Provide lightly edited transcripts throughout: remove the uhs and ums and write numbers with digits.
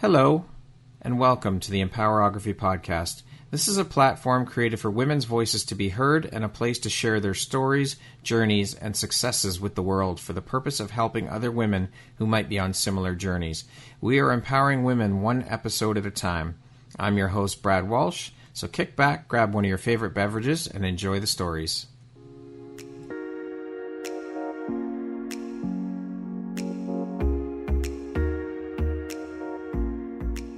Hello, and welcome to the Empowerography Podcast. This is a platform created for women's voices to be heard and a place to share their stories, journeys, and successes with the world for the purpose of helping other women who might be on similar journeys. We are empowering women one episode at a time. I'm your host, Brad Walsh, so kick back, grab one of your favorite beverages, and enjoy the stories.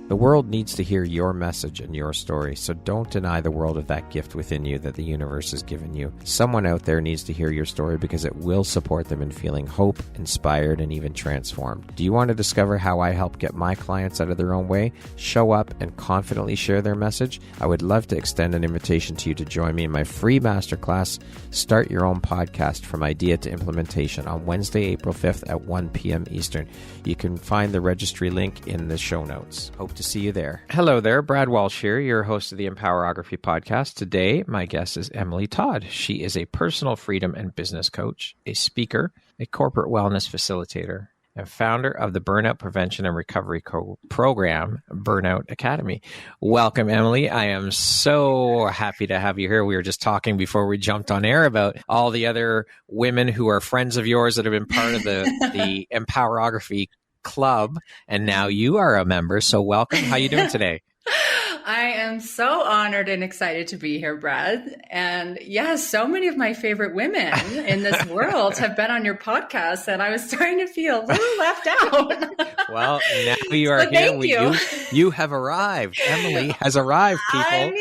The world needs to hear your message and your story, so don't deny the world of that gift within you that the universe has given you. Someone out there needs to hear your story because it will support them in feeling hope, inspired, and even transformed. Do you want to discover how I help get my clients out of their own way, show up, and confidently share their message? I would love to extend an invitation to you to join me in my free masterclass, Start Your Own Podcast from Idea to Implementation, on Wednesday, April 5th at 1 p.m. Eastern. You can find the registry link in the show notes. Hope to see you there. Hello there, Brad Walsh here, your host of the Empowerography Podcast. Today, my guest is Emily Todd. She is a personal freedom and business coach, a speaker, a corporate wellness facilitator, and founder of the Burnout Prevention and Recovery program, Burnout Academy. Welcome, Emily. I am so happy to have you here. We were just talking before we jumped on air about all the other women who are friends of yours that have been part of the Empowerography Club, and now you are a member. So welcome. How are you doing today? I am so honored and excited to be here, Brad. And yes, so many of my favorite women in this world have been on your podcast, and I was starting to feel a little left out. Well, now you are here. You have arrived. Emily has arrived, people.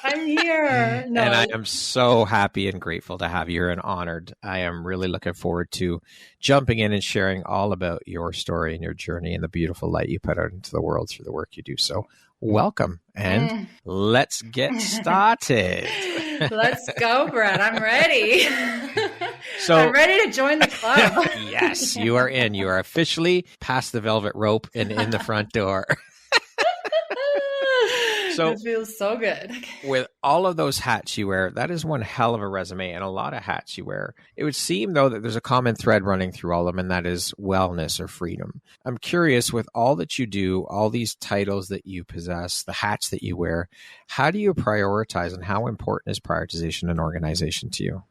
I'm here. No. And I am so happy and grateful to have you here and honored. I am really looking forward to jumping in and sharing all about your story and your journey and the beautiful light you put out into the world through the work you do. So welcome, and let's get started. Let's go, Brad. I'm ready. So I'm ready to join the club. Yes, you are in. You are officially past the velvet rope and in the front door. So it feels so good. With all of those hats you wear, that is one hell of a resume and a lot of hats you wear. It would seem, though, that there's a common thread running through all of them, and that is wellness or freedom. I'm curious, with all that you do, all these titles that you possess, the hats that you wear, how do you prioritize, and how important is prioritization and organization to you?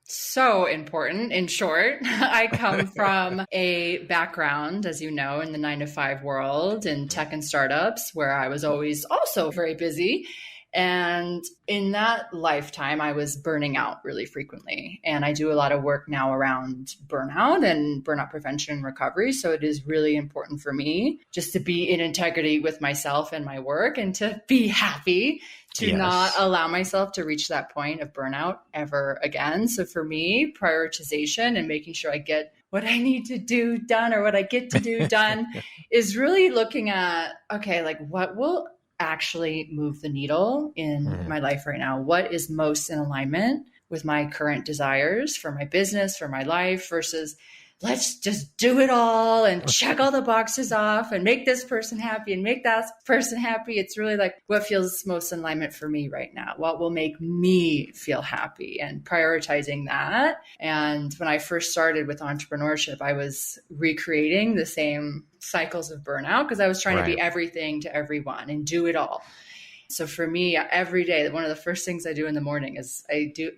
So important. In short, I come from a background, as you know, in the 9-to-5 world in tech and startups, where I was always also very busy. And in that lifetime, I was burning out really frequently. And I do a lot of work now around burnout and burnout prevention and recovery. So it is really important for me just to be in integrity with myself and my work, and to be happy to not allow myself to reach that point of burnout ever again. So for me, prioritization and making sure I get what I need to do done, or what I get to do done, is really looking at, okay, like what will actually move the needle in my life right now? What is most in alignment with my current desires for my business, for my life, versus let's just do it all and check all the boxes off and make this person happy and make that person happy. It's really like what feels most in alignment for me right now. What will make me feel happy, and prioritizing that. And when I first started with entrepreneurship, I was recreating the same cycles of burnout because I was trying to be everything to everyone and do it all. So for me, every day, one of the first things I do in the morning is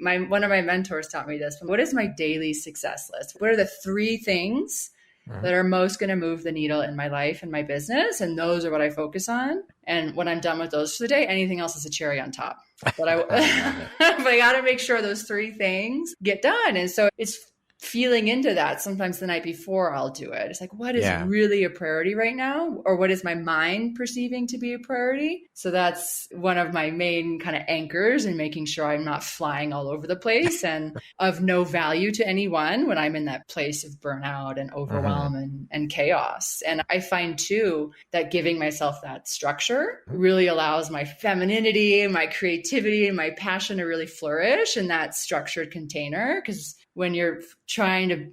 one of my mentors taught me this. What is my daily success list? What are the 3 things that are most going to move the needle in my life and my business? And those are what I focus on. And when I'm done with those for the day, anything else is a cherry on top. But I got to make sure those 3 things get done. And so it's feeling into that. Sometimes the night before I'll do it. It's like, what is really a priority right now? Or what is my mind perceiving to be a priority? So that's one of my main kind of anchors in making sure I'm not flying all over the place and of no value to anyone when I'm in that place of burnout and overwhelm and chaos. And I find too that giving myself that structure really allows my femininity, my creativity, and my passion to really flourish in that structured container. Because when you're trying to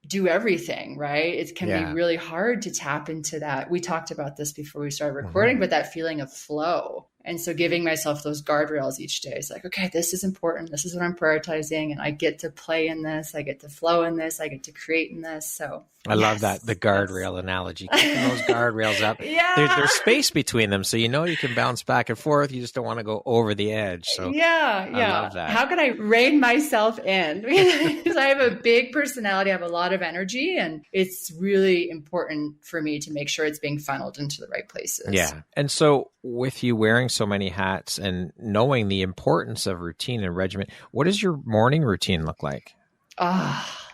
do everything, right, it can be really hard to tap into that. We talked about this before we started recording, but that feeling of flow And so giving myself those guardrails each day is like, okay, this is important. This is what I'm prioritizing. And I get to play in this. I get to flow in this. I get to create in this. So I love that. The guardrail analogy, keeping those guardrails up. Yeah. There's space between them. So, you can bounce back and forth. You just don't want to go over the edge. So yeah. I love that. How can I rein myself in? Because I have a big personality. I have a lot of energy, and it's really important for me to make sure it's being funneled into the right places. Yeah. And so with you wearing so many hats and knowing the importance of routine and regimen, what does your morning routine look like?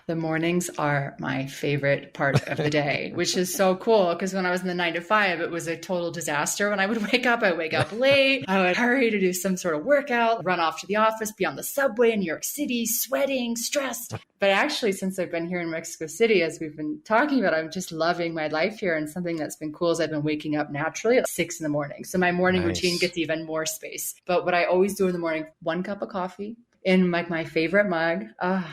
The mornings are my favorite part of the day, which is so cool because when I was in the 9 to 5, it was a total disaster. When I would wake up, I'd wake up late. I would hurry to do some sort of workout, run off to the office, be on the subway in New York City, sweating, stressed. But actually, since I've been here in Mexico City, as we've been talking about, I'm just loving my life here. And something that's been cool is I've been waking up naturally at 6 in the morning. So my morning routine gets even more space. But what I always do in the morning, 1 cup of coffee in my favorite mug.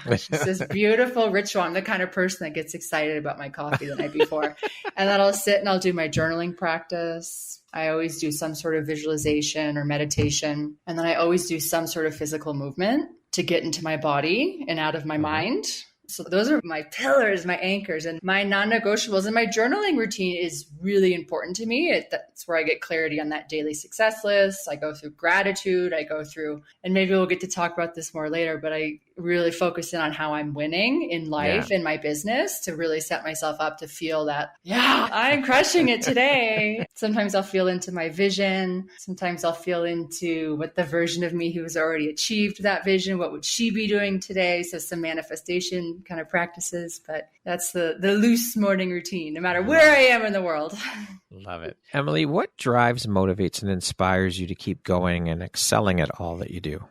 It's just this beautiful ritual. I'm the kind of person that gets excited about my coffee the night before. And then I'll sit and I'll do my journaling practice. I always do some sort of visualization or meditation. And then I always do some sort of physical movement to get into my body and out of my mind. So those are my pillars, my anchors, and my non-negotiables. And my journaling routine is really important to me. That's where I get clarity on that daily success list. I go through gratitude. I go through, and maybe we'll get to talk about this more later, but I really focus in on how I'm winning in life, in my business, to really set myself up to feel that, I'm crushing it today. Sometimes I'll feel into my vision. Sometimes I'll feel into what the version of me who has already achieved that vision, what would she be doing today? So some manifestation kind of practices, but that's the loose morning routine, no matter where I am in the world. Love it. Emily, what drives, motivates, and inspires you to keep going and excelling at all that you do?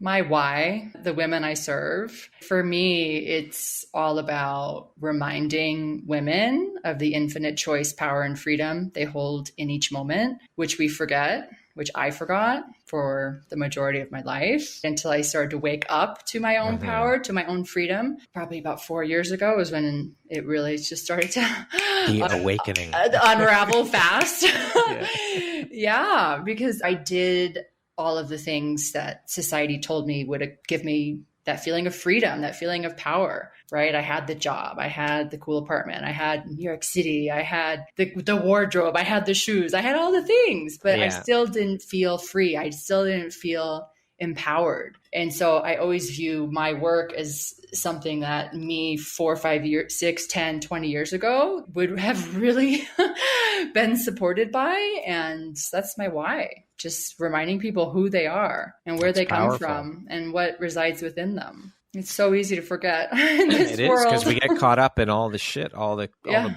My why, the women I serve. For me, it's all about reminding women of the infinite choice, power, and freedom they hold in each moment, which we forget, which I forgot for the majority of my life until I started to wake up to my own power, to my own freedom. Probably about 4 years ago was when it really just started to awakening unravel fast. Because I did all of the things that society told me would give me that feeling of freedom, that feeling of power, right? I had the job, I had the cool apartment, I had New York City, I had the wardrobe, I had the shoes, I had all the things, but I still didn't feel free. I still didn't feel empowered. And so I always view my work as something that me 4, 5 years, 6, 10, 20 years ago would have really been supported by. And that's my why. Just reminding people who they are and where they come from and what resides within them. It's so easy to forget in this world. It is, because we get caught up in all the shit, all the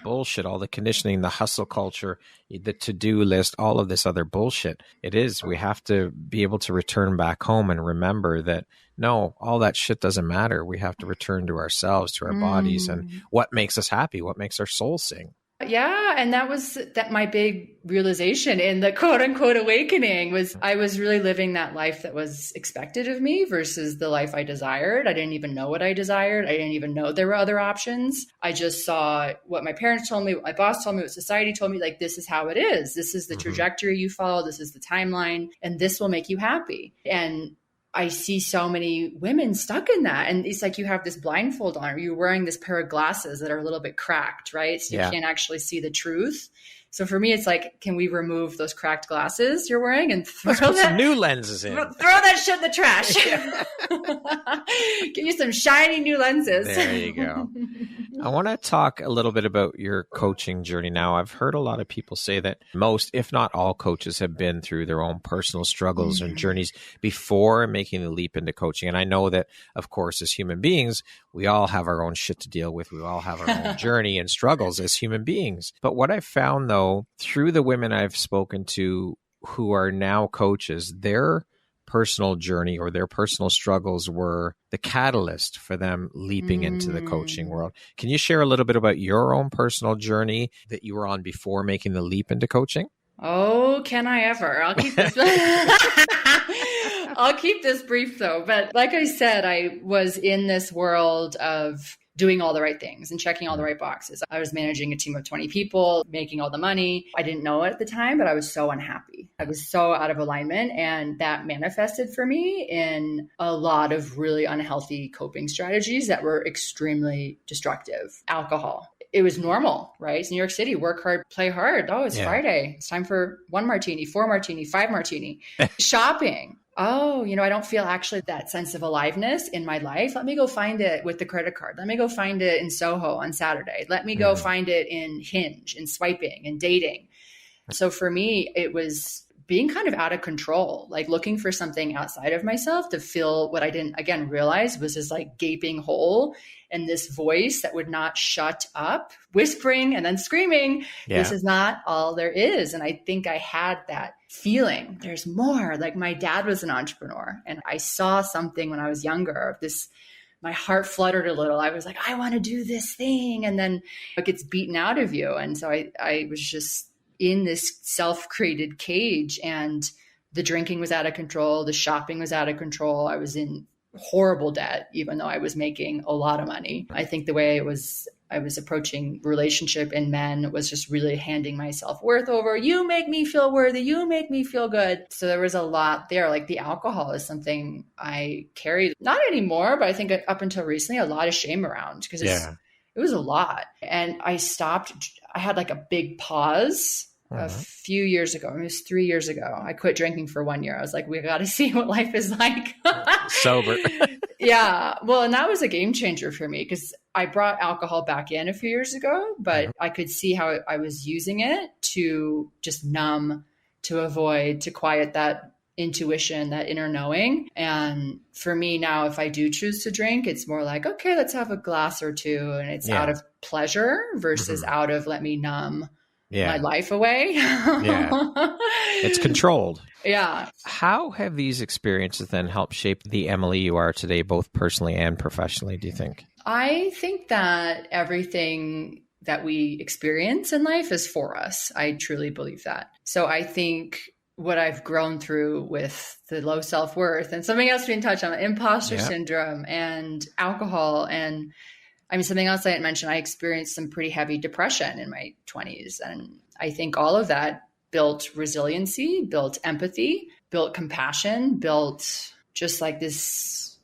bullshit, all the conditioning, the hustle culture, the to-do list, all of this other bullshit. It is. We have to be able to return back home and remember that, no, all that shit doesn't matter. We have to return to ourselves, to our bodies, and what makes us happy, what makes our soul sing. Yeah. And that was my big realization in the quote unquote awakening was I was really living that life that was expected of me versus the life I desired. I didn't even know what I desired. I didn't even know there were other options. I just saw what my parents told me, what my boss told me, what society told me, like, this is how it is. This is the trajectory you follow. This is the timeline, and this will make you happy. And I see so many women stuck in that. And it's like you have this blindfold on, or you're wearing this pair of glasses that are a little bit cracked, right? So you can't actually see the truth. So for me, it's like, can we remove those cracked glasses you're wearing and put some new lenses in? Throw that shit in the trash. Give you some shiny new lenses. There you go. I want to talk a little bit about your coaching journey now. I've heard a lot of people say that most, if not all, coaches have been through their own personal struggles and journeys before making the leap into coaching. And I know that, of course, as human beings, we all have our own shit to deal with. We all have our own journey and struggles as human beings. But what I've found, though, through the women I've spoken to who are now coaches, their personal journey or their personal struggles were the catalyst for them leaping into the coaching world. Can you share a little bit about your own personal journey that you were on before making the leap into coaching? Oh, can I ever? I'll keep this. I'll keep this brief though. But like I said, I was in this world of doing all the right things and checking all the right boxes. I was managing a team of 20 people, making all the money. I didn't know it at the time, but I was so unhappy. I was so out of alignment, and that manifested for me in a lot of really unhealthy coping strategies that were extremely destructive. Alcohol. It was normal, right? It's New York City, work hard, play hard. Oh, it's Friday. It's time for 1 martini, 4 martini, 5 martini. Shopping. Oh, I don't feel actually that sense of aliveness in my life. Let me go find it with the credit card. Let me go find it in Soho on Saturday. Let me go find it in Hinge and swiping and dating. So for me, it was being kind of out of control, like looking for something outside of myself to fill what I didn't, again, realize was this like gaping hole and this voice that would not shut up, whispering and then screaming, this is not all there is. And I think I had that feeling. There's more. Like my dad was an entrepreneur, and I saw something when I was younger, my heart fluttered a little. I was like, I want to do this thing. And then it gets beaten out of you. And so I was just in this self-created cage, and the drinking was out of control. The shopping was out of control. I was in horrible debt, even though I was making a lot of money. I think the way I was approaching relationship and men was just really handing my self-worth over. You make me feel worthy. You make me feel good. So there was a lot there. Like the alcohol is something I carried, not anymore, but I think up until recently, a lot of shame around because it was a lot. And I stopped. I had like a big pause a few years ago. It was 3 years ago. I quit drinking for 1 year. I was like, we got to see what life is like. Sober. Yeah. Well, and that was a game changer for me because I brought alcohol back in a few years ago, but I could see how I was using it to just numb, to avoid, to quiet that intuition, that inner knowing. And for me now, if I do choose to drink, it's more like, okay, let's have a glass or two. And it's out of pleasure versus out of let me numb my life away. It's controlled. Yeah. How have these experiences then helped shape the Emily you are today, both personally and professionally, do you think? I think that everything that we experience in life is for us. I truly believe that. So I think what I've grown through with the low self-worth and something else we can touch on, imposter syndrome and alcohol. And I mean, something else I didn't mention, I experienced some pretty heavy depression in my 20s. And I think all of that built resiliency, built empathy, built compassion, built just like this.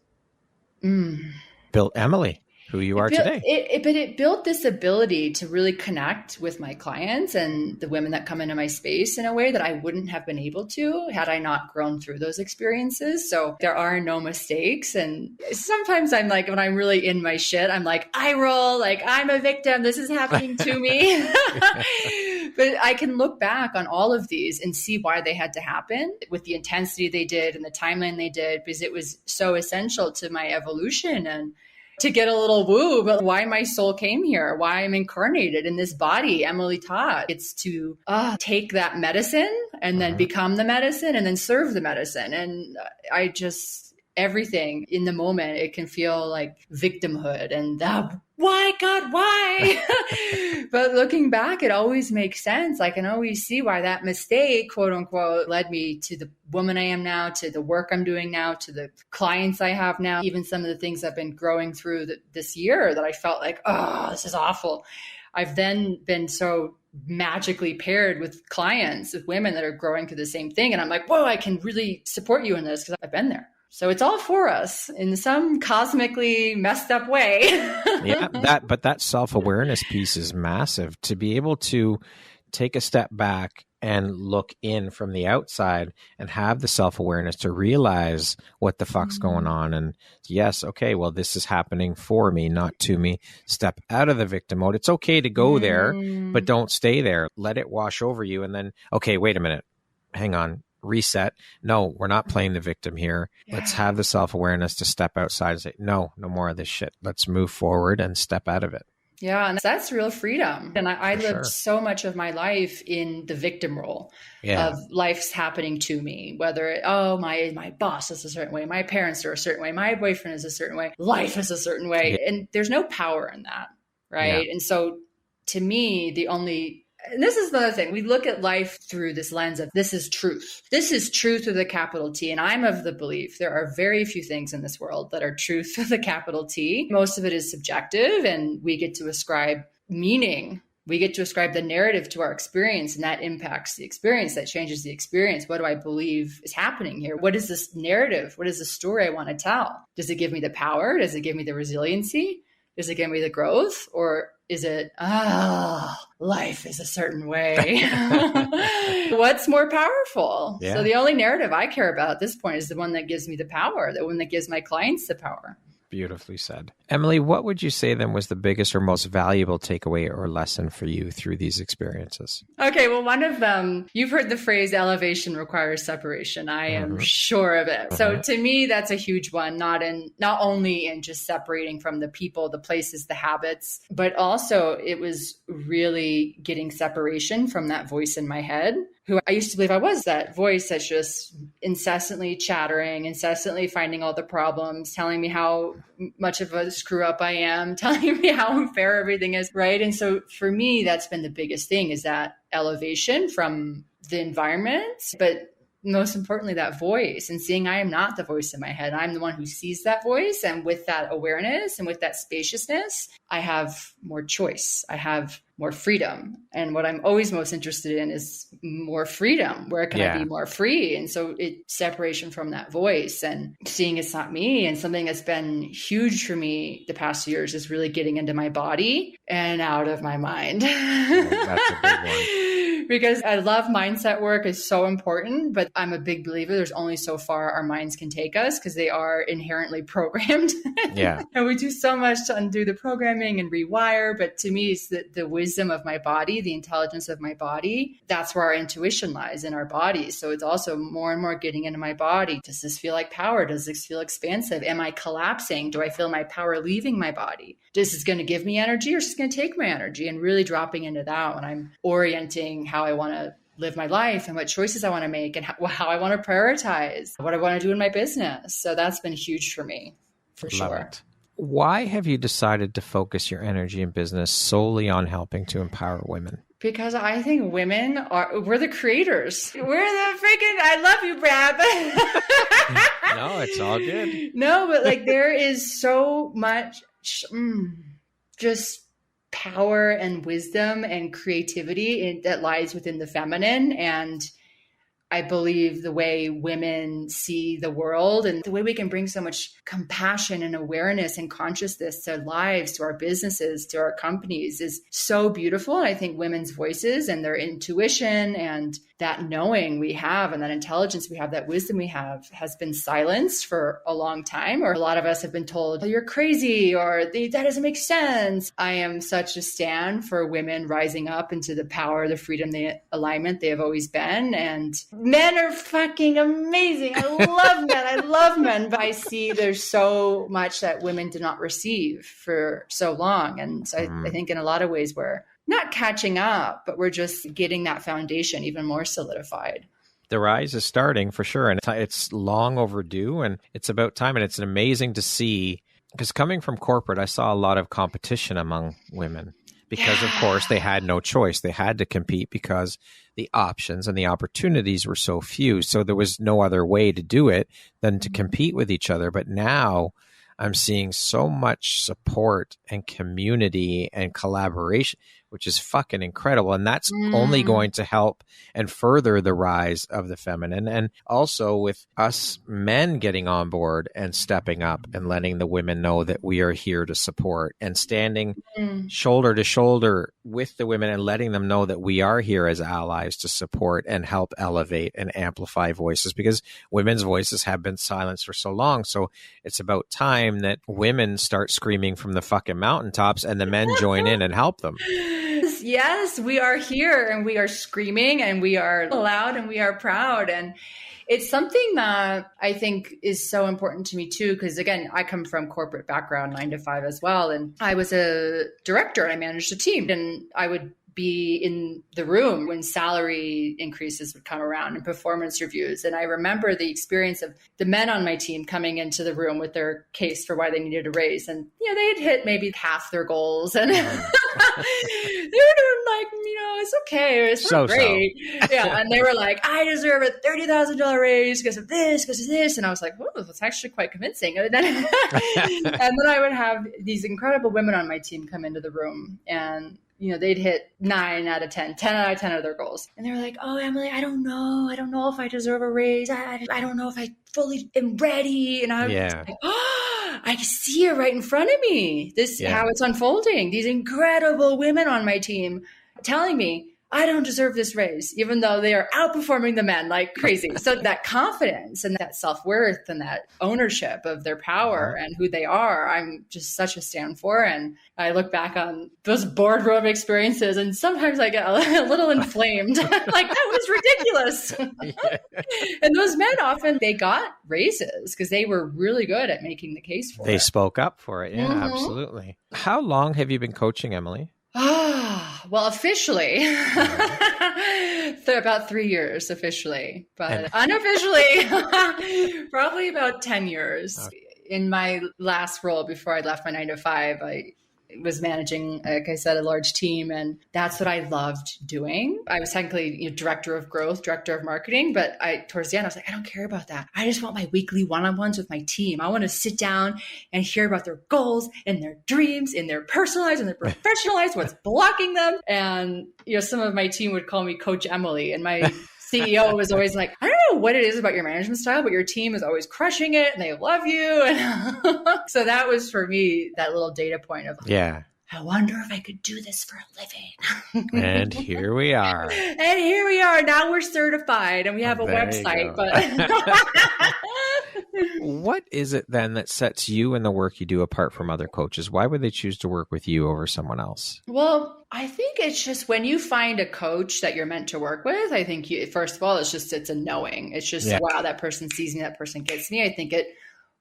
Built Emily, who you are today. But it built this ability to really connect with my clients and the women that come into my space in a way that I wouldn't have been able to had I not grown through those experiences. So there are no mistakes. And sometimes I'm like, when I'm really in my shit, I'm like, I roll, like I'm a victim. This is happening to me. But I can look back on all of these and see why they had to happen with the intensity they did and the timeline they did, because it was so essential to my evolution and to get a little woo about why my soul came here, why I'm incarnated in this body, Emily Todd. It's to take that medicine and then become the medicine and then serve the medicine. And I just, everything in the moment, it can feel like victimhood and why, God, why? But looking back, it always makes sense. I can always see why that mistake, quote unquote, led me to the woman I am now, to the work I'm doing now, to the clients I have now, even some of the things I've been growing through this year that I felt like, oh, this is awful. I've then been so magically paired with clients, with women that are growing through the same thing. And I'm like, whoa, I can really support you in this because I've been there. So it's all for us in some cosmically messed up way. But that self-awareness piece is massive. To be able to take a step back and look in from the outside and have the self-awareness to realize what the fuck's going on. And yes, okay, well, this is happening for me, not to me. Step out of the victim mode. It's okay to go there, but don't stay there. Let it wash over you. And then, okay, wait a minute. Hang on. Reset. No, we're not playing the victim here. Let's have the self-awareness to step outside and say, no more of this shit. Let's move forward and step out of it. Yeah. And that's real freedom. And I lived so much of my life in the victim role of life's happening to me, whether, my boss is a certain way, my parents are a certain way, my boyfriend is a certain way, life is a certain way. Yeah. And there's no power in that. Right. Yeah. And so to me, and this is the other thing. We look at life through this lens of this is truth. This is truth with a capital T. And I'm of the belief there are very few things in this world that are truth with a capital T. Most of it is subjective, and we get to ascribe meaning we get to ascribe the narrative to our experience, and that impacts the experience, that changes the experience. What do I believe is happening here? What is this narrative? What is the story I want to tell? Does it give me the power? Does it give me the resiliency? Does it give me the growth? Or is it, life is a certain way? What's more powerful? Yeah. So the only narrative I care about at this point is the one that gives me the power, the one that gives my clients the power. Beautifully said. Emily, what would you say then was the biggest or most valuable takeaway or lesson for you through these experiences? Okay, well, one of them, you've heard the phrase elevation requires separation. I am sure of it. So to me, that's a huge one, not only in just separating from the people, the places, the habits, but also it was really getting separation from that voice in my head, who I used to believe I was, that voice that's just incessantly chattering, incessantly finding all the problems, telling me how much of a screw up I am, telling me how unfair everything is, right? And so for me, that's been the biggest thing, is that elevation from the environment, but most importantly, that voice, and seeing I am not the voice in my head. I'm the one who sees that voice. And with that awareness and with that spaciousness, I have more choice. I have more freedom. And what I'm always most interested in is more freedom. Where can I be more free? And so it's separation from that voice and seeing it's not me. And something that's been huge for me the past years is really getting into my body and out of my mind. That's a big one. Because I love mindset work, is so important, but I'm a big believer there's only so far our minds can take us because they are inherently programmed. Yeah. And we do so much to undo the programming and rewire. But to me, it's the wisdom of my body, the intelligence of my body. That's where our intuition lies, in our bodies. So it's also more and more getting into my body. Does this feel like power? Does this feel expansive? Am I collapsing? Do I feel my power leaving my body? Is this going to give me energy, or is this going to take my energy? And really dropping into that when I'm orienting how I want to live my life and what choices I want to make and how I want to prioritize, what I want to do in my business. So that's been huge for me, for sure. It. Why have you decided to focus your energy in business solely on helping to empower women? Because I think we're the creators. We're the freaking, I love you, Brad. No, it's all good. No, but like there is so much just power and wisdom and creativity that lies within the feminine. And I believe the way women see the world and the way we can bring so much compassion and awareness and consciousness to our lives, to our businesses, to our companies is so beautiful. And I think women's voices and their intuition and that knowing we have and that intelligence we have, that wisdom we have, has been silenced for a long time. Or a lot of us have been told, oh, you're crazy, or that doesn't make sense. I am such a stand for women rising up into the power, the freedom, the alignment they have always been. And men are fucking amazing. I love men. I love men. But I see there's so much that women did not receive for so long. And so I think in a lot of ways we're not catching up, but we're just getting that foundation even more solidified. The rise is starting for sure. And it's long overdue, and it's about time. And it's amazing to see, because coming from corporate, I saw a lot of competition among women because, of course, they had no choice. They had to compete because the options and the opportunities were so few. So there was no other way to do it than to compete with each other. But now I'm seeing so much support and community and collaboration, which is fucking incredible. And that's only going to help and further the rise of the feminine. And also with us men getting on board and stepping up and letting the women know that we are here to support and standing shoulder to shoulder with the women and letting them know that we are here as allies to support and help elevate and amplify voices, because women's voices have been silenced for so long. So it's about time that women start screaming from the fucking mountaintops and the men join in and help them. Yes, we are here and we are screaming and we are loud and we are proud. And it's something that I think is so important to me too, because again, I come from corporate background, 9 to 5 as well. And I was a director and I managed a team, and I would be in the room when salary increases would come around and performance reviews. And I remember the experience of the men on my team coming into the room with their case for why they needed a raise. And, they had hit maybe half their goals. And were doing like, it's okay. It's not great. Yeah. And they were like, I deserve a $30,000 raise because of this. And I was like, oh, that's actually quite convincing. And then, and then I would have these incredible women on my team come into the room and, they'd hit 9 out of 10, 10 out of 10 of their goals. And they were like, oh, Emily, I don't know if I deserve a raise. I don't know if I fully am ready. And I was like, oh, I see it right in front of me. This is how it's unfolding. These incredible women on my team telling me, I don't deserve this raise, even though they are outperforming the men like crazy. So that confidence and that self-worth and that ownership of their power and who they are, I'm just such a stand for. And I look back on those boardroom experiences and sometimes I get a little inflamed. Like, that was ridiculous. And those men often, they got raises because they were really good at making the case for it. They spoke up for it. Yeah, absolutely. How long have you been coaching, Emily? Well, officially, about 3 years officially, but unofficially, probably about 10 years. Okay. In my last role before I left my 9-to-5, I was managing, like I said, a large team. And that's what I loved doing. I was technically director of growth, director of marketing, but towards the end, I was like, I don't care about that. I just want my weekly one-on-ones with my team. I want to sit down and hear about their goals and their dreams and their personal lives and their professional lives, what's blocking them. And, some of my team would call me Coach Emily, and my CEO was always like, I don't know what it is about your management style, but your team is always crushing it and they love you. And so that was for me, that little data point of, I wonder if I could do this for a living. And here we are. Now we're certified and we have a website. But what is it then that sets you and the work you do apart from other coaches? Why would they choose to work with you over someone else? Well, I think it's just when you find a coach that you're meant to work with, I think first of all, it's a knowing. It's just, wow, that person sees me, that person gets me. I think it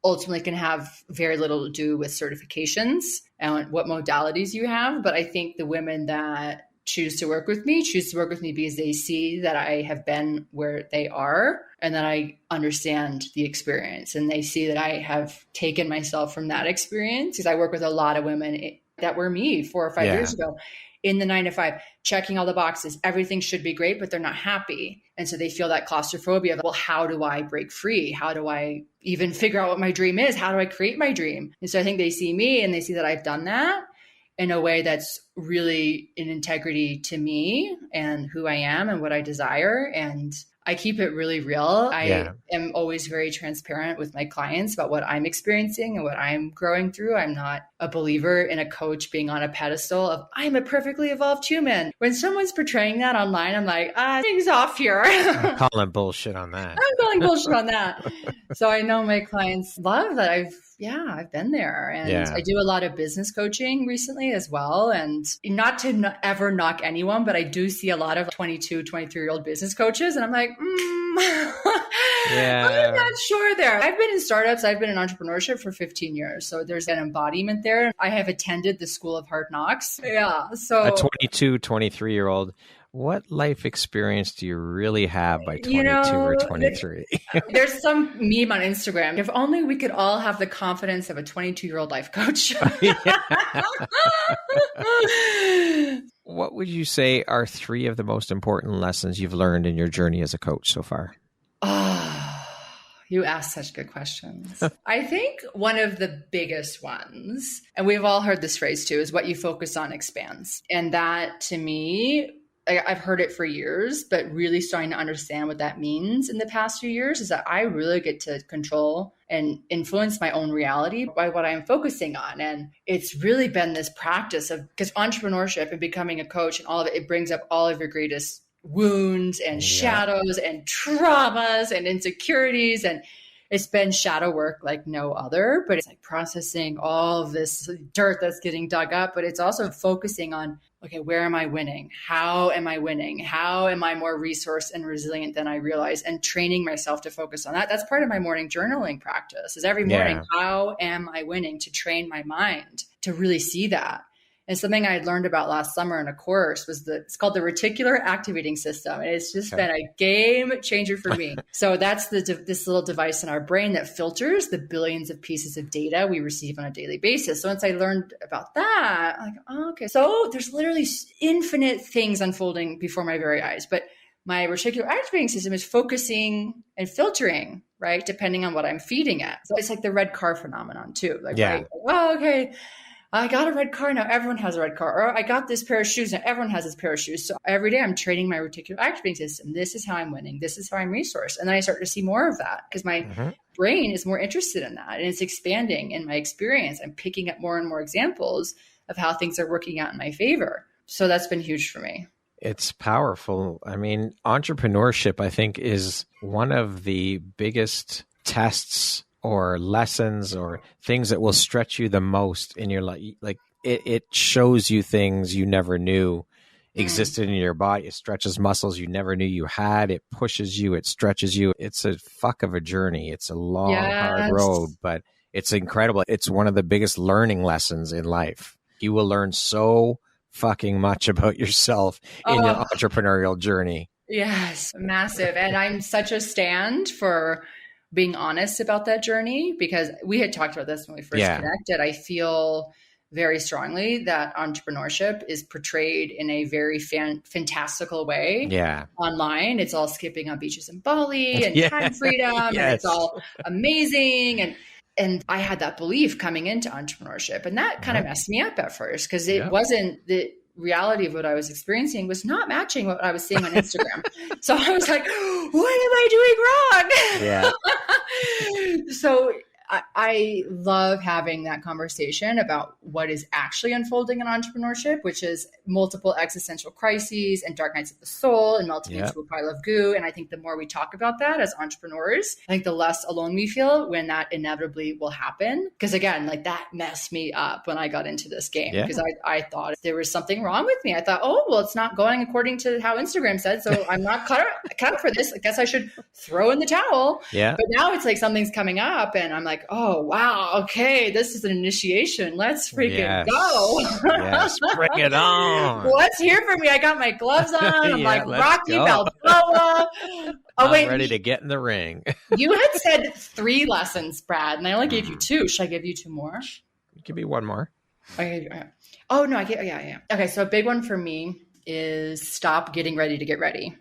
ultimately can have very little to do with certifications and what modalities you have. But I think the women that choose to work with me because they see that I have been where they are and that I understand the experience. And they see that I have taken myself from that experience, because I work with a lot of women that were me 4 or 5 years ago in the 9-to-5, checking all the boxes. Everything should be great, but they're not happy. And so they feel that claustrophobia of, well, how do I break free? How do I even figure out what my dream is? How do I create my dream? And so I think they see me and they see that I've done that in a way that's really in integrity to me and who I am and what I desire. And I keep it really real. I am always very transparent with my clients about what I'm experiencing and what I'm growing through. I'm not a believer in a coach being on a pedestal of, I'm a perfectly evolved human. When someone's portraying that online, I'm like, things off here. I'm calling bullshit on that. I'm calling bullshit on that. So I know my clients love that I've been there. And I do a lot of business coaching recently as well. And not to ever knock anyone, but I do see a lot of 22, 23-year-old business coaches. And I'm like, I'm not sure there. I've been in startups. I've been in entrepreneurship for 15 years. So there's an embodiment there. I have attended the School of Hard Knocks. Yeah. So a 22, 23-year-old, what life experience do you really have by 22 or 23? There's some meme on Instagram. If only we could all have the confidence of a 22-year-old life coach. What would you say are 3 of the most important lessons you've learned in your journey as a coach so far? You ask such good questions. I think one of the biggest ones, and we've all heard this phrase too, is what you focus on expands. And that to me, I've heard it for years, but really starting to understand what that means in the past few years is that I really get to control and influence my own reality by what I'm focusing on. And it's really been this practice of, because entrepreneurship and becoming a coach and all of it, it brings up all of your greatest wounds and shadows and traumas and insecurities. And it's been shadow work like no other, but it's like processing all of this dirt that's getting dug up. But it's also focusing on, okay, where am I winning? How am I winning? How am I more resourced and resilient than I realize? And training myself to focus on that. That's part of my morning journaling practice, is every morning, how am I winning? To train my mind to really see that. And something I had learned about last summer in a course was it's called the reticular activating system. And it's just been a game changer for me. So that's this little device in our brain that filters the billions of pieces of data we receive on a daily basis. So once I learned about that, I'm like, oh, okay. So there's literally infinite things unfolding before my very eyes. But my reticular activating system is focusing and filtering, right? Depending on what I'm feeding it. So it's like the red car phenomenon too. Like, right? Oh, okay. I got a red car. Now everyone has a red car. Or I got this pair of shoes. Now everyone has this pair of shoes. So every day I'm training my reticular activating system. This is how I'm winning. This is how I'm resourced. And then I start to see more of that because my brain is more interested in that. And it's expanding in my experience. I'm picking up more and more examples of how things are working out in my favor. So that's been huge for me. It's powerful. I mean, entrepreneurship, I think, is one of the biggest tests or lessons or things that will stretch you the most in your life. Like it shows you things you never knew existed in your body. It stretches muscles you never knew you had. It pushes you. It stretches you. It's a fuck of a journey. It's a long, hard road, but it's incredible. It's one of the biggest learning lessons in life. You will learn so fucking much about yourself in your entrepreneurial journey. Yes, massive. And I'm such a stand for being honest about that journey because we had talked about this when we first connected. I feel very strongly that entrepreneurship is portrayed in a very fantastical way online. It's all skipping on beaches in Bali and time freedom and it's all amazing. And I had that belief coming into entrepreneurship and that kind of messed me up at first because it wasn't the reality of what I was experiencing was not matching what I was seeing on Instagram. So I was like, what am I doing wrong? So I love having that conversation about what is actually unfolding in entrepreneurship, which is multiple existential crises and dark nights of the soul and melting into a pile of goo. And I think the more we talk about that as entrepreneurs, I think the less alone we feel when that inevitably will happen. Because again, like that messed me up when I got into this game because I thought there was something wrong with me. I thought, oh, well, it's not going according to how Instagram said. So I'm not cut out for this. I guess I should throw in the towel. Yeah. But now it's like something's coming up and I'm like, oh, wow. Okay. This is an initiation. Let's freaking go. Yes. Bring it on. Let's hear from me. I got my gloves on. I'm like Rocky Balboa. I'm ready to get in the ring. You had said 3 lessons, Brad, and I only gave you 2. Should I give you 2 more? Give me 1 more. Oh, no. Okay. So a big one for me is stop getting ready to get ready.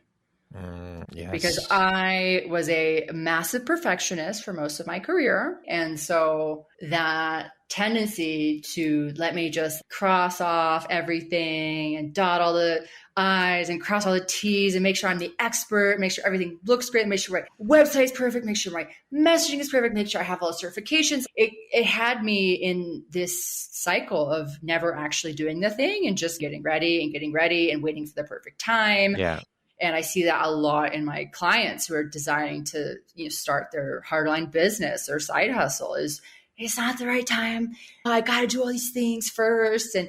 Yes. Because I was a massive perfectionist for most of my career. And so that tendency to let me just cross off everything and dot all the I's and cross all the T's and make sure I'm the expert, make sure everything looks great, make sure my website's perfect, make sure my messaging is perfect, make sure I have all the certifications. It had me in this cycle of never actually doing the thing and just getting ready and waiting for the perfect time. Yeah. And I see that a lot in my clients who are desiring to, start their hardline business or side hustle is it's not the right time. I got to do all these things first and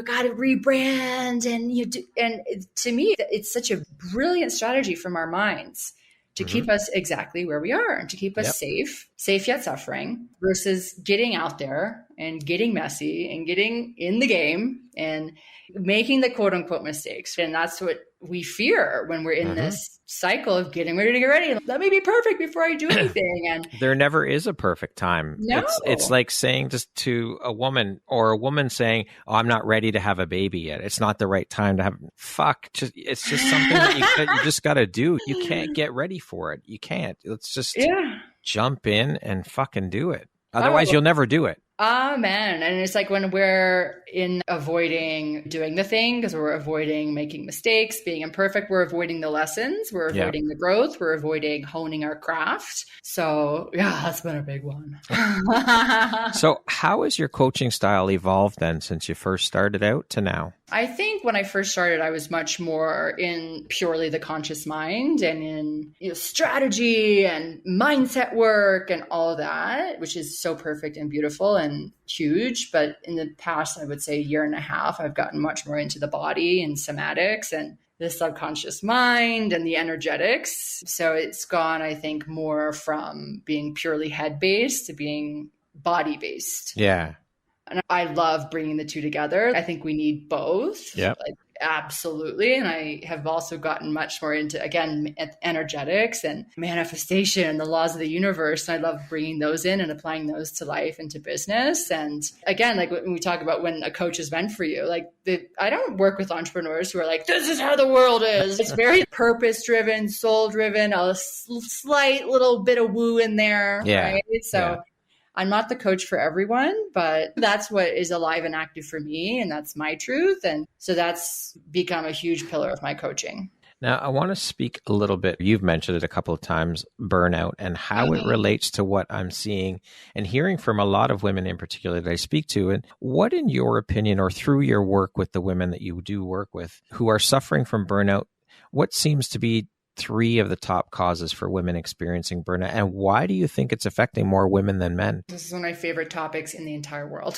got to rebrand and to me, it's such a brilliant strategy from our minds to keep us exactly where we are and to keep us safe yet suffering versus getting out there and getting messy and getting in the game and making the quote unquote mistakes. And that's what we fear when we're in this cycle of getting ready to get ready. Let me be perfect before I do anything. And there never is a perfect time. No. It's like saying just to a woman or a woman saying, oh, I'm not ready to have a baby yet. It's not the right time to have. It's just something that you just got to do. You can't get ready for it. You can't. Let's just jump in and fucking do it. Otherwise, you'll never do it. Amen. And it's like when we're in avoiding doing the thing because we're avoiding making mistakes, being imperfect, we're avoiding the lessons, we're avoiding the growth, we're avoiding honing our craft. So that's been a big one. So how has your coaching style evolved then since you first started out to now? I think when I first started, I was much more in purely the conscious mind and in strategy and mindset work and all of that, which is so perfect and beautiful and huge. But in the past, I would say 1.5 years, I've gotten much more into the body and somatics and the subconscious mind and the energetics. So it's gone, I think, more from being purely head-based to being body-based. Yeah. And I love bringing the two together. I think we need both. Yeah. Like, absolutely. And I have also gotten much more into, again, energetics and manifestation and the laws of the universe. And I love bringing those in and applying those to life and to business. And again, like when we talk about when a coach is meant for you, like I don't work with entrepreneurs who are like, this is how the world is. It's very purpose driven, soul driven, a slight little bit of woo in there. Yeah. Right. So I'm not the coach for everyone, but that's what is alive and active for me. And that's my truth. And so that's become a huge pillar of my coaching. Now, I want to speak a little bit. You've mentioned it a couple of times, burnout, and how it relates to what I'm seeing and hearing from a lot of women in particular that I speak to. And what, in your opinion, or through your work with the women that you do work with who are suffering from burnout, what seems to be 3 of the top causes for women experiencing burnout, and why do you think it's affecting more women than men? This is one of my favorite topics in the entire world.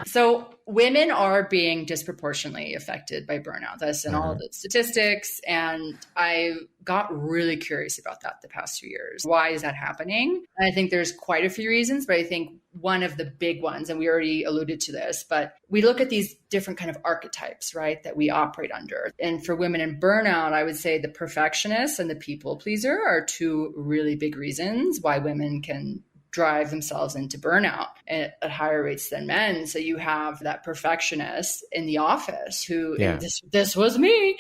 So women are being disproportionately affected by burnout. That's in all of the statistics. And I got really curious about that the past 2 years. Why is that happening? And I think there's quite a few reasons, but I think one of the big ones, and we already alluded to this, but we look at these different kind of archetypes, right, that we operate under. And for women in burnout, I would say the perfectionist and the people pleaser are 2 really big reasons why women can drive themselves into burnout at higher rates than men. So you have that perfectionist in the office who, this was me,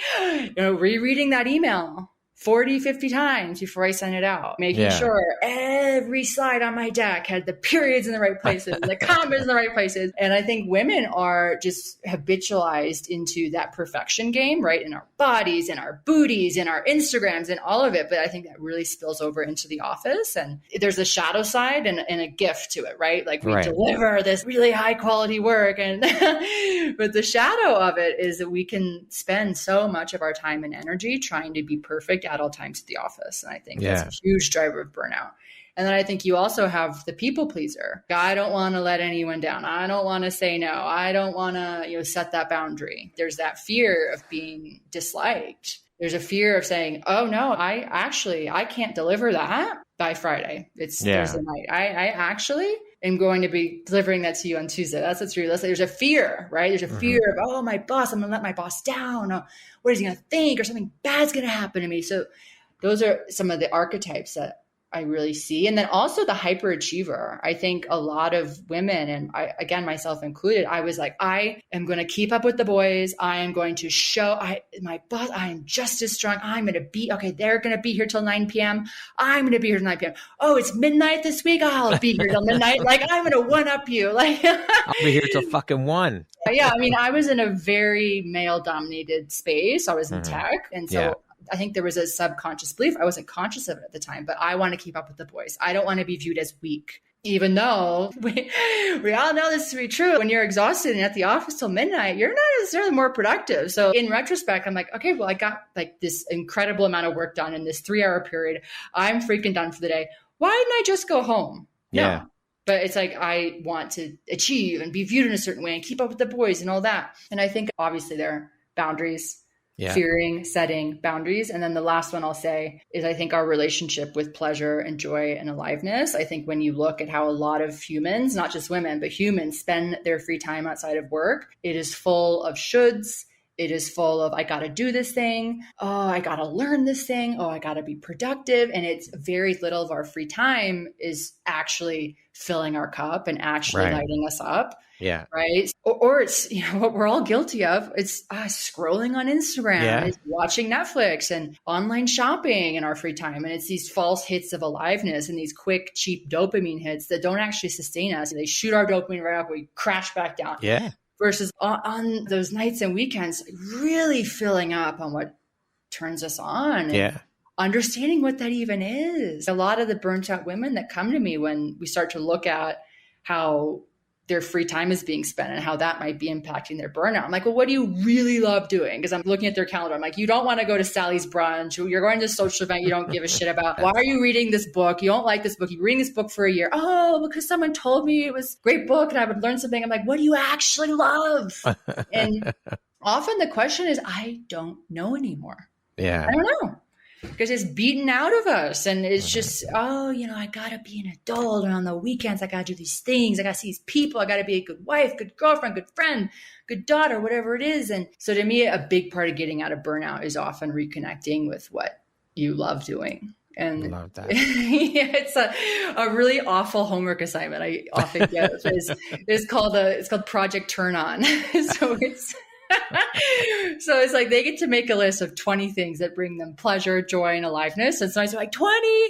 rereading that email 40, 50 times before I sent it out, making sure every slide on my deck had the periods in the right places, the commas in the right places. And I think women are just habitualized into that perfection game, right? In our bodies, in our booties, in our Instagrams, and all of it. But I think that really spills over into the office. And there's a shadow side and a gift to it, right? Like we deliver this really high quality work. And but the shadow of it is that we can spend so much of our time and energy trying to be perfect at all times at the office. And I think that's a huge driver of burnout. And then I think you also have the people pleaser. I don't want to let anyone down. I don't want to say no. I don't want to, set that boundary. There's that fear of being disliked. There's a fear of saying, oh no, I can't deliver that by Friday. It's Thursday night. I actually am going to be delivering that to you on Tuesday. That's what's true. There's a fear, right? There's a fear of, oh, my boss, I'm going to let my boss down. Oh, what is he going to think? Or something bad's going to happen to me. So those are some of the archetypes that I really see. And then also the hyperachiever. I think a lot of women, and I, again, myself included, I was like, I am going to keep up with the boys. I am going to show my boss, I am just as strong. I'm going to be, okay, they're going to be here till 9 p.m. I'm going to be here till 9 p.m. Oh, it's midnight this week. I'll be here till midnight. Like, I'm going to one up you. Like, I'll be here till fucking 1. Yeah. I mean, I was in a very male dominated space. I was in tech. And so I think there was a subconscious belief. I wasn't conscious of it at the time, but I want to keep up with the boys. I don't want to be viewed as weak, even though we all know this to be true. When you're exhausted and at the office till midnight, you're not necessarily more productive. So in retrospect, I'm like, okay, well, I got like this incredible amount of work done in this 3-hour period. I'm freaking done for the day. Why didn't I just go home? Yeah. No. But it's like, I want to achieve and be viewed in a certain way and keep up with the boys and all that. And I think obviously there are boundaries. Fearing, setting boundaries. And then the last one I'll say is I think our relationship with pleasure and joy and aliveness. I think when you look at how a lot of humans, not just women, but humans spend their free time outside of work, it is full of shoulds. It is full of, I got to do this thing. Oh, I got to learn this thing. Oh, I got to be productive. And it's very little of our free time is actually filling our cup and actually lighting us up. Yeah. Right. Or it's, what we're all guilty of. It's scrolling on Instagram, it's watching Netflix and online shopping in our free time. And it's these false hits of aliveness and these quick, cheap dopamine hits that don't actually sustain us. They shoot our dopamine right up. We crash back down. Yeah. Versus on those nights and weekends, really filling up on what turns us on. And understanding what that even is. A lot of the burnt out women that come to me when we start to look at how their free time is being spent and how that might be impacting their burnout. I'm like, well, what do you really love doing? Because I'm looking at their calendar. I'm like, you don't want to go to Sally's brunch. You're going to a social event you don't give a shit about. Why are you reading this book? You don't like this book. You're reading this book for a year. Oh, because someone told me it was a great book and I would learn something. I'm like, what do you actually love? And often the question is, I don't know anymore. Yeah. I don't know. because it's beaten out of us. And it's just, oh, I got to be an adult. And on the weekends, I got to do these things. I got to see these people. I got to be a good wife, good girlfriend, good friend, good daughter, whatever it is. And so to me, a big part of getting out of burnout is often reconnecting with what you love doing. And I love that. yeah, it's a really awful homework assignment I often get. It's called Project Turn On. So it's like they get to make a list of 20 things that bring them pleasure, joy, and aliveness. And so I was like, 20?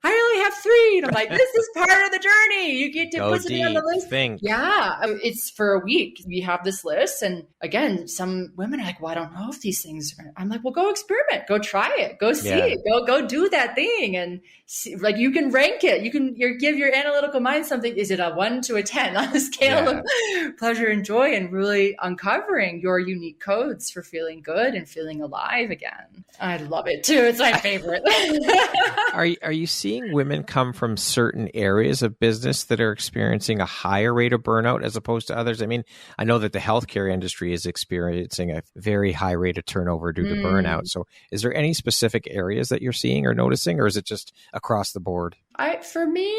I only have 3. And I'm like, this is part of the journey. You get to put something on the list. Think. Yeah. It's for a week. We have this list. And again, some women are like, well, I don't know if these things are, I'm like, well, go experiment, go try it, go see it, go do that thing. And see, like, you can rank it. You give your analytical mind something. Is it a 1 to a 10 on a scale of pleasure and joy, and really uncovering your unique codes for feeling good and feeling alive again. I love it too. It's my favorite. Are you seeing women come from certain areas of business that are experiencing a higher rate of burnout as opposed to others? I mean, I know that the healthcare industry is experiencing a very high rate of turnover due to burnout. So is there any specific areas that you're seeing or noticing, or is it just across the board? For me,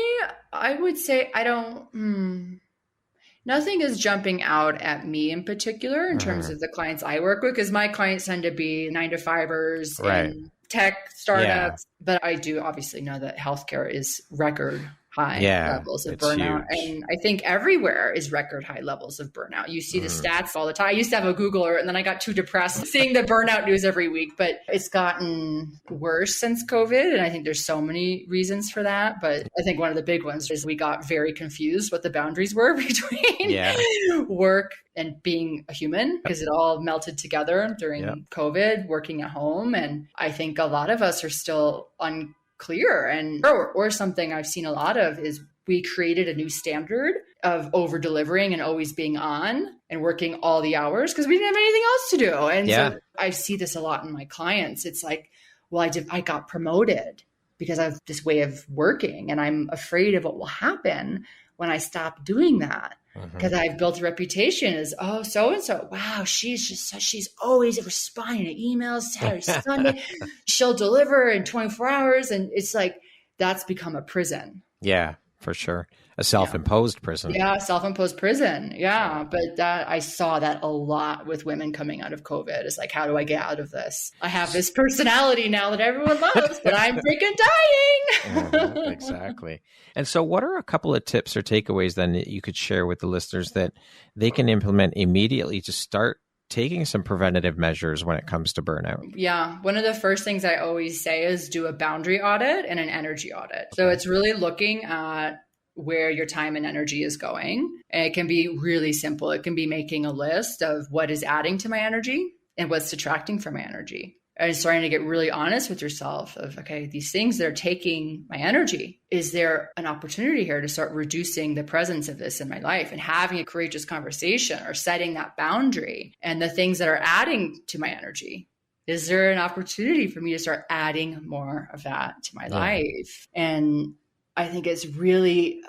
I would say nothing is jumping out at me in particular in terms of the clients I work with, because my clients tend to be 9-to-5ers and tech startups. But I do obviously know that healthcare is record high levels of burnout. Huge. And I think everywhere is record high levels of burnout. You see the stats all the time. I used to have a Googler, and then I got too depressed seeing the burnout news every week, but it's gotten worse since COVID. And I think there's so many reasons for that. But I think one of the big ones is we got very confused what the boundaries were between work and being a human, because it all melted together during COVID, working at home. And I think a lot of us are still unclear, and or something I've seen a lot of is we created a new standard of over delivering and always being on and working all the hours because we didn't have anything else to do. And so I see this a lot in my clients. It's like, well, I got promoted because I have this way of working, and I'm afraid of what will happen when I stop doing that. Because I've built a reputation as, oh, so-and-so, wow, she's always responding to emails Saturday, Sunday. She'll deliver in 24 hours. And it's like, that's become a prison. Yeah, for sure. A self-imposed prison. Yeah, self-imposed prison. Yeah. But I saw that a lot with women coming out of COVID. It's like, how do I get out of this? I have this personality now that everyone loves, but I'm freaking dying. Exactly. And so what are a couple of tips or takeaways then that you could share with the listeners that they can implement immediately to start taking some preventative measures when it comes to burnout? Yeah. One of the first things I always say is do a boundary audit and an energy audit. So it's really looking at where your time and energy is going. And it can be really simple. It can be making a list of what is adding to my energy and what's detracting from my energy. And starting to get really honest with yourself of, okay, these things that are taking my energy, is there an opportunity here to start reducing the presence of this in my life and having a courageous conversation or setting that boundary? And the things that are adding to my energy, is there an opportunity for me to start adding more of that to my life? And I think it's really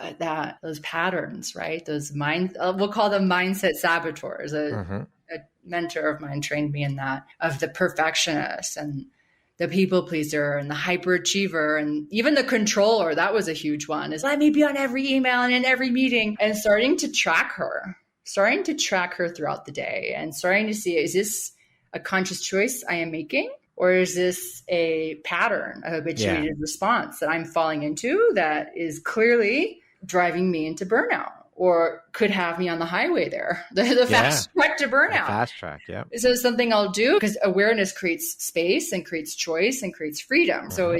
those patterns, right? Those we'll call them mindset saboteurs. A mentor of mine trained me in that, of the perfectionist and the people pleaser and the hyperachiever and even the controller. That was a huge one, is let me be on every email and in every meeting, and starting to track her throughout the day and starting to see, is this a conscious choice I am making? Or is this a pattern, a habituated response that I'm falling into that is clearly driving me into burnout, or could have me on the highway there, the fast track to burnout? Fast track, yeah. So it's something I'll do, because awareness creates space and creates choice and creates freedom. So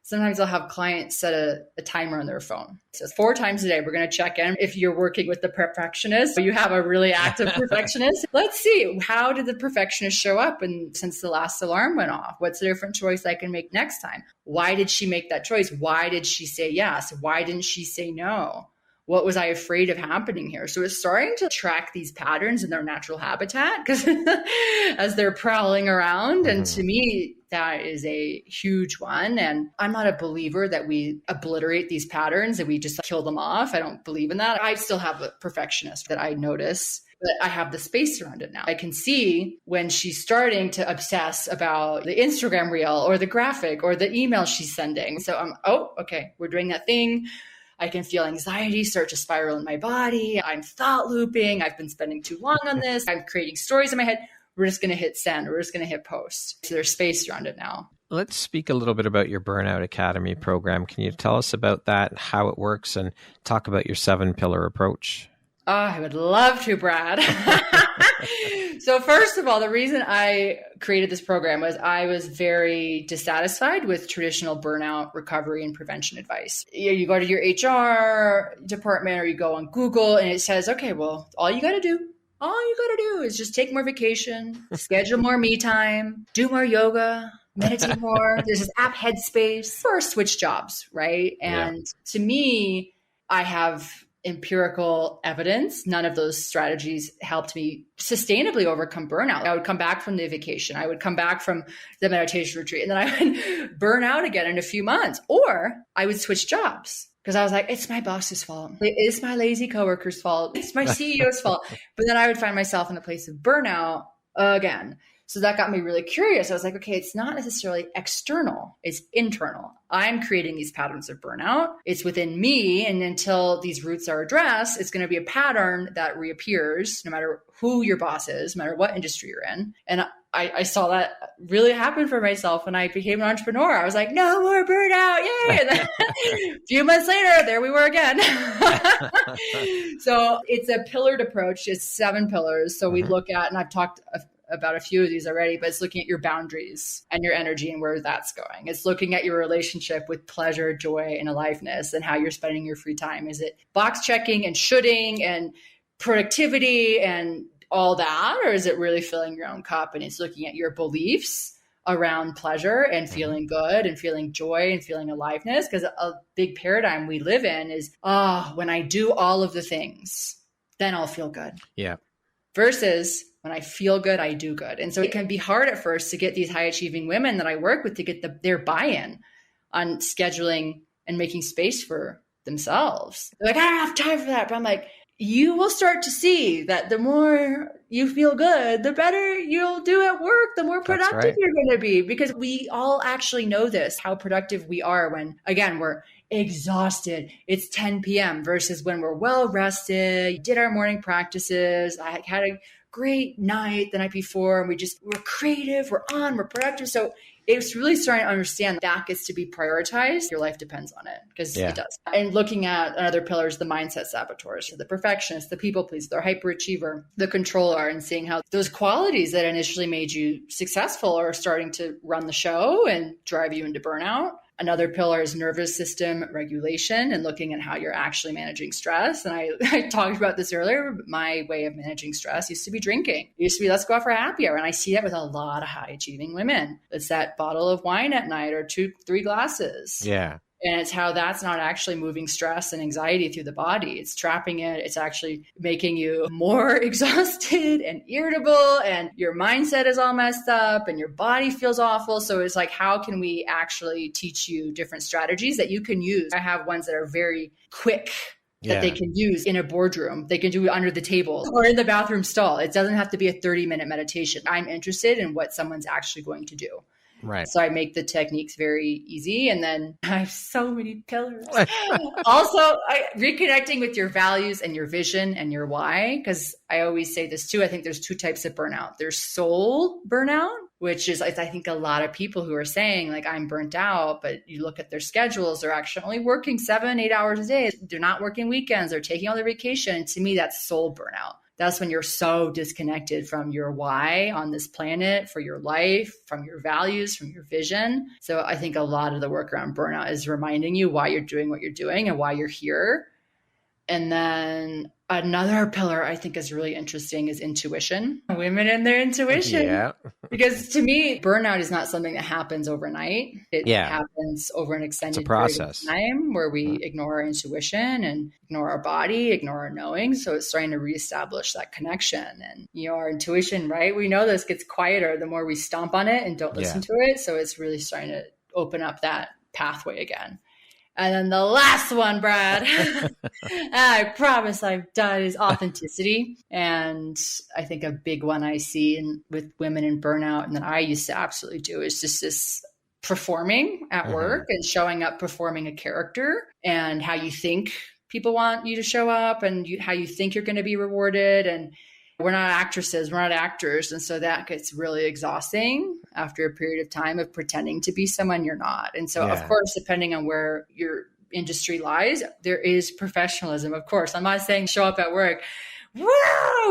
sometimes I'll have clients set a timer on their phone. It says 4 times a day, we're going to check in. If you're working with the perfectionist, you have a really active perfectionist. Let's see, how did the perfectionist show up since the last alarm went off? What's a different choice I can make next time? Why did she make that choice? Why did she say yes? Why didn't she say no? What was I afraid of happening here? So it's starting to track these patterns in their natural habitat, because as they're prowling around. And to me, that is a huge one. And I'm not a believer that we obliterate these patterns and we just kill them off. I don't believe in that. I still have a perfectionist that I notice but I have the space around it now. I can see when she's starting to obsess about the Instagram reel or the graphic or the email she's sending. So I'm, okay, we're doing that thing. I can feel anxiety start to spiral in my body. I'm thought looping. I've been spending too long on this. I'm creating stories in my head. We're just going to hit send. We're just going to hit post. So there's space around it now. Let's speak a little bit about your Burnout Academy program. Can you tell us about that, how it works, and talk about your 7-pillar approach? Oh, I would love to, Brad. So first of all, the reason I created this program was I was very dissatisfied with traditional burnout recovery and prevention advice. You go to your HR department or you go on Google and it says, okay, well, all you got to do is just take more vacation, schedule more me time, do more yoga, meditate more. There's this app Headspace, or switch jobs, right? And to me, I have empirical evidence. None of those strategies helped me sustainably overcome burnout. I would come back from the vacation. I would come back from the meditation retreat, and then I would burn out again in a few months, or I would switch jobs. Because I was like, it's my boss's fault. It's my lazy coworker's fault. It's my CEO's fault. But then I would find myself in a place of burnout again. So that got me really curious. I was like, okay, it's not necessarily external, it's internal. I'm creating these patterns of burnout. It's within me. And until these roots are addressed, it's going to be a pattern that reappears no matter who your boss is, no matter what industry you're in. And I saw that really happen for myself when I became an entrepreneur. I was like, no more burnout, yay! And then a few months later, there we were again. So it's a pillared approach. It's 7 pillars. So we look at, and I've talked about a few of these already, but it's looking at your boundaries and your energy and where that's going. It's looking at your relationship with pleasure, joy, and aliveness and how you're spending your free time. Is it box checking and shoulding and productivity and all that? Or is it really filling your own cup? And it's looking at your beliefs around pleasure and feeling good and feeling joy and feeling aliveness. Because a big paradigm we live in is, when I do all of the things, then I'll feel good. Yeah. Versus when I feel good, I do good. And so it can be hard at first to get these high achieving women that I work with to get their buy-in on scheduling and making space for themselves. They're like, I don't have time for that. But I'm like, you will start to see that the more you feel good, the better you'll do at work, the more productive you're going to be. Because we all actually know this, how productive we are when, again, we're exhausted. It's 10 p.m. versus when we're well rested, did our morning practices. I had a great night the night before, and we're creative, we're productive. So it's really starting to understand that gets to be prioritized. Your life depends on it, because it does. And looking at another pillar is the mindset saboteurs, so the perfectionist, the people pleaser, the hyperachiever, the controller, and seeing how those qualities that initially made you successful are starting to run the show and drive you into burnout. Another pillar is nervous system regulation and looking at how you're actually managing stress. And I talked about this earlier, but my way of managing stress used to be drinking. It used to be, let's go out for happy hour. And I see that with a lot of high achieving women. It's that bottle of wine at night or 2-3 glasses. Yeah. And it's how that's not actually moving stress and anxiety through the body. It's trapping it. It's actually making you more exhausted and irritable, and your mindset is all messed up and your body feels awful. So it's like, how can we actually teach you different strategies that you can use? I have ones that are very quick that they can use in a boardroom. They can do it under the table or in the bathroom stall. It doesn't have to be a 30-minute meditation. I'm interested in what someone's actually going to do. Right. So I make the techniques very easy. And then I have so many pillars. Also, reconnecting with your values and your vision and your why. Because I always say this too. I think there's 2 types of burnout. There's soul burnout, which is, I think, a lot of people who are saying, like, I'm burnt out, but you look at their schedules, they're actually only working 7-8 hours a day. They're not working weekends. They're taking all their vacation. And to me, that's soul burnout. That's when you're so disconnected from your why on this planet, for your life, from your values, from your vision. So I think a lot of the work around burnout is reminding you why you're doing what you're doing and why you're here. And then another pillar I think is really interesting is intuition. Women and their intuition. Yeah. Because to me, burnout is not something that happens overnight. It happens over an extended period of time where we ignore our intuition and ignore our body, ignore our knowing. So it's starting to reestablish that connection. And, our intuition, right? We know this gets quieter the more we stomp on it and don't listen to it. So it's really starting to open up that pathway again. And then the last one, Brad, I promise I've done, is authenticity. And I think a big one I see with women in burnout, and that I used to absolutely do, is just this performing at work and showing up, performing a character, and how you think people want you to show up, and how you think you're going to be rewarded. And we're not actresses, we're not actors. And so that gets really exhausting after a period of time of pretending to be someone you're not. And so, of course, depending on where your industry lies, there is professionalism. Of course, I'm not saying show up at work, woo!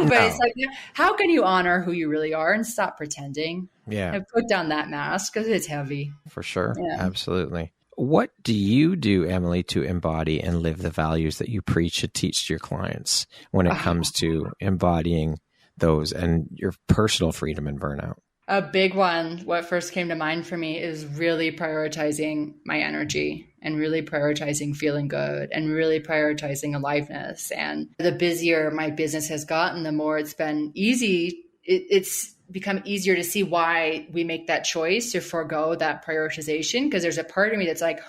But it's like, how can you honor who you really are and stop pretending? Yeah. And put down that mask, because it's heavy. For sure. Yeah. Absolutely. What do you do, Emily, to embody and live the values that you preach and teach to your clients when it comes to embodying those and your personal freedom and burnout? A big one, what first came to mind for me, is really prioritizing my energy and really prioritizing feeling good and really prioritizing aliveness. And the busier my business has gotten, the more it's been easy. It's become easier to see why we make that choice to forego that prioritization, because there's a part of me that's like,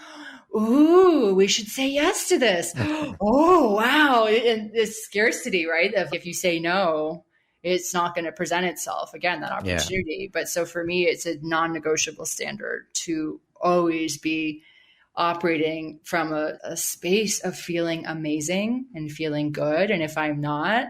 ooh, we should say yes to this. Oh, wow. And this scarcity, right? If you say no, it's not going to present itself again, that opportunity. But so for me, it's a non-negotiable standard to always be operating from a space of feeling amazing and feeling good. And if I'm not,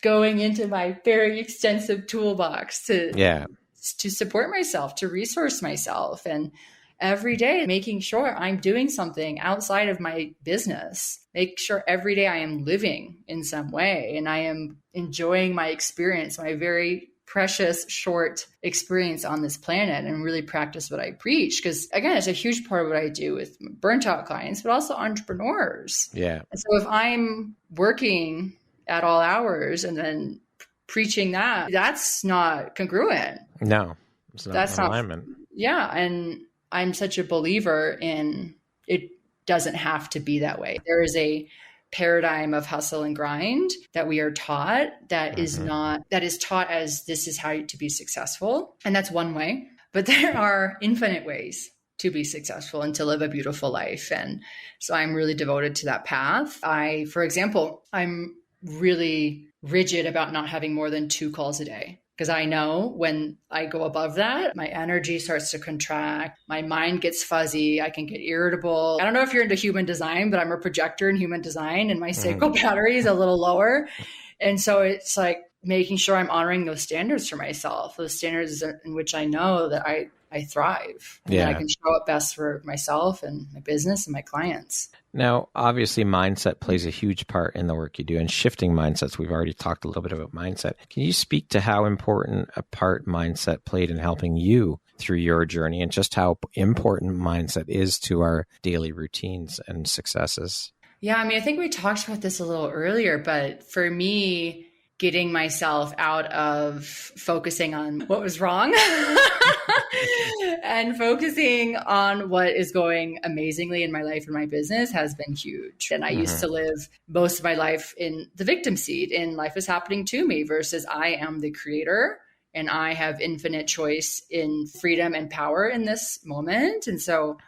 going into my very extensive toolbox to support myself, to resource myself. And every day making sure I'm doing something outside of my business, make sure every day I am living in some way and I am enjoying my experience, my very precious short experience on this planet, and really practice what I preach. Because again, it's a huge part of what I do with burnt out clients, but also entrepreneurs. Yeah. And so if I'm working at all hours and then preaching that's not congruent. No, it's not. That's not alignment. Yeah. And I'm such a believer in it doesn't have to be that way. There is a paradigm of hustle and grind that we are taught that is taught as this is how to be successful. And that's one way, but there are infinite ways to be successful and to live a beautiful life. And so I'm really devoted to that path. For example, I'm really rigid about not having more than 2 calls a day. Because I know when I go above that, my energy starts to contract, my mind gets fuzzy, I can get irritable. I don't know if you're into human design, but I'm a projector in human design and my sacral battery is a little lower. And so it's like making sure I'm honoring those standards for myself, those standards in which I know that I thrive. And I can show up best for myself and my business and my clients. Now, obviously, mindset plays a huge part in the work you do, and shifting mindsets. We've already talked a little bit about mindset. Can you speak to how important a part mindset played in helping you through your journey, and just how important mindset is to our daily routines and successes? Yeah, I mean, I think we talked about this a little earlier, but for me, getting myself out of focusing on what was wrong and focusing on what is going amazingly in my life and my business has been huge. And I used to live most of my life in the victim seat, in life is happening to me, versus I am the creator and I have infinite choice in freedom and power in this moment. And so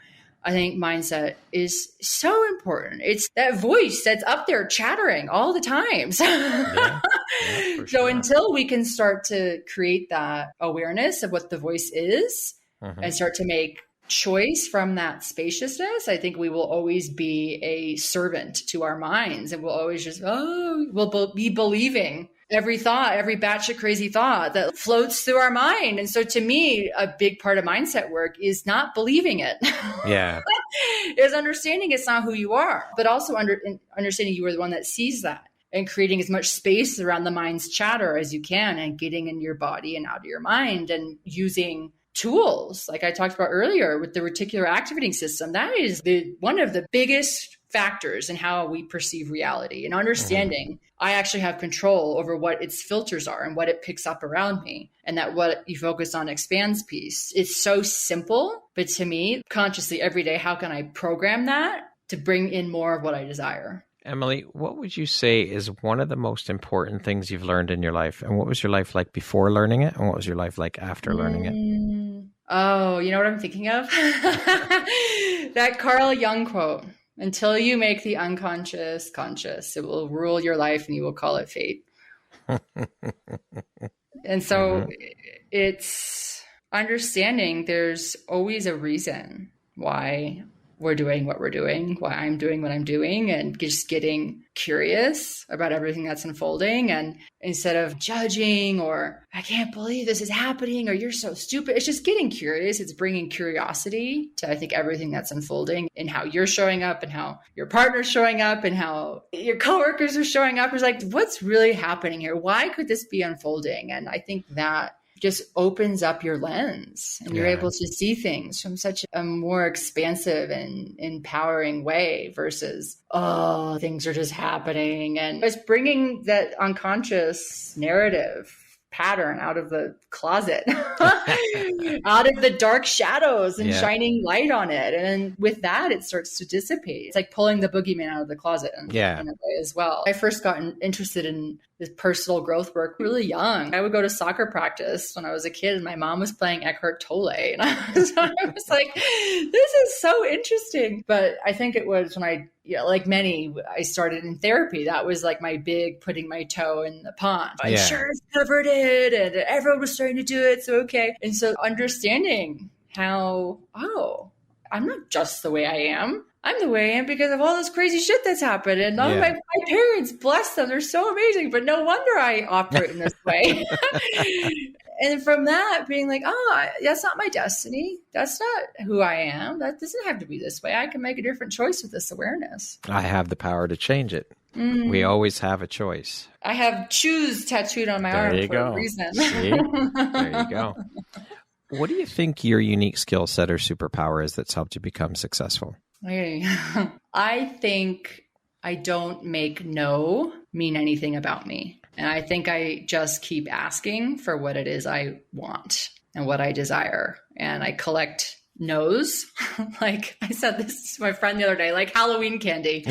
I think mindset is so important. It's that voice that's up there chattering all the time. So until we can start to create that awareness of what the voice is and start to make choice from that spaciousness, I think we will always be a servant to our minds, and we'll always just, we'll be believing every thought, every batshit crazy thought that floats through our mind. And so to me, a big part of mindset work is not believing it. Yeah. Is understanding it's not who you are, but also understanding you are the one that sees that, and creating as much space around the mind's chatter as you can, and getting in your body and out of your mind, and using tools like I talked about earlier with the reticular activating system. That is one of the biggest factors in how we perceive reality, and understanding I actually have control over what its filters are and what it picks up around me, and that what you focus on expands piece. It's so simple, but to me, consciously every day, how can I program that to bring in more of what I desire? Emily, what would you say is one of the most important things you've learned in your life? And what was your life like before learning it? And what was your life like after learning it? Oh, you know what I'm thinking of? That Carl Jung quote. Until you make the unconscious conscious, it will rule your life and you will call it fate. And so it's understanding there's always a reason why we're doing what we're doing, why I'm doing what I'm doing, and just getting curious about everything that's unfolding. And instead of judging or I can't believe this is happening or you're so stupid, it's just getting curious. It's bringing curiosity to, I think, everything that's unfolding and how you're showing up and how your partner's showing up and how your coworkers are showing up. It's like, what's really happening here? Why could this be unfolding? And I think that just opens up your lens and you're able to see things from such a more expansive and empowering way versus, oh, things are just happening. And it's bringing that unconscious narrative pattern out of the closet, out of the dark shadows and shining light on it. And with that, it starts to dissipate. It's like pulling the boogeyman out of the closet in a way as well. I first got interested in this personal growth work really young. I would go to soccer practice when I was a kid and my mom was playing Eckhart Tolle. And I was like, this is so interesting. But I think it was when I started in therapy. That was like my big putting my toe in the pond. Insurance covered it and everyone was starting to do it. So, okay. And so understanding how, I'm not just the way I am. I'm the way I am because of all this crazy shit that's happened. And all of my parents, bless them, they're so amazing. But no wonder I operate in this way. And from that, being like, that's not my destiny. That's not who I am. That doesn't have to be this way. I can make a different choice with this awareness. I have the power to change it. We always have a choice. I have choose tattooed on my arm for a reason. See? There you go. What do you think your unique skill set or superpower is that's helped you become successful? I think I don't make no mean anything about me. And I think I just keep asking for what it is I want and what I desire. And I collect no's. Like I said this to my friend the other day, like Halloween candy.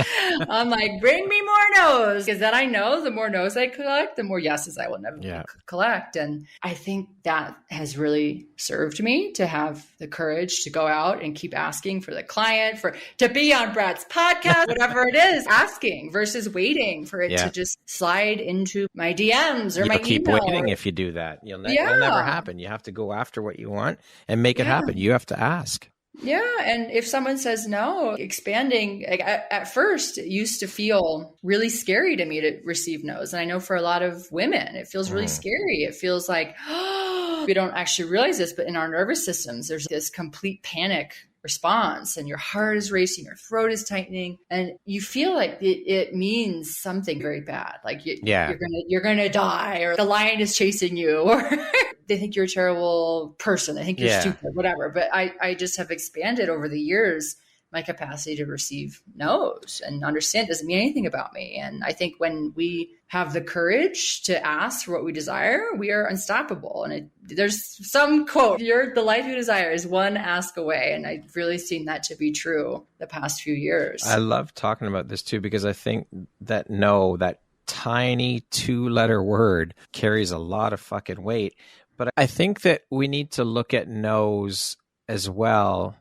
I'm like, bring me more no's. Because then I know the more no's I collect, the more yeses I will never collect. And I think that has really served me to have the courage to go out and keep asking for the client, to be on Brad's podcast, whatever it is, asking versus waiting for it to just slide into my DMs or my email. Keep waiting if you do that. It'll never happen. You have to go after what you want and make it happen. You have to ask. Yeah. And if someone says no, expanding, like at first it used to feel really scary to me to receive no's. And I know for a lot of women, it feels really scary. It feels like, we don't actually realize this, but in our nervous systems, there's this complete panic response and your heart is racing, your throat is tightening, and you feel like it means something very bad. Like you're gonna die, or the lion is chasing you, or they think you're a terrible person. They think you're stupid, whatever. But I just have expanded over the years my capacity to receive no's and understand it doesn't mean anything about me. And I think when we have the courage to ask for what we desire, we are unstoppable. And there's some quote, the life you desire is one ask away. And I've really seen that to be true the past few years. I love talking about this too, because I think that no, that tiny 2-letter word carries a lot of fucking weight. But I think that we need to look at no's as well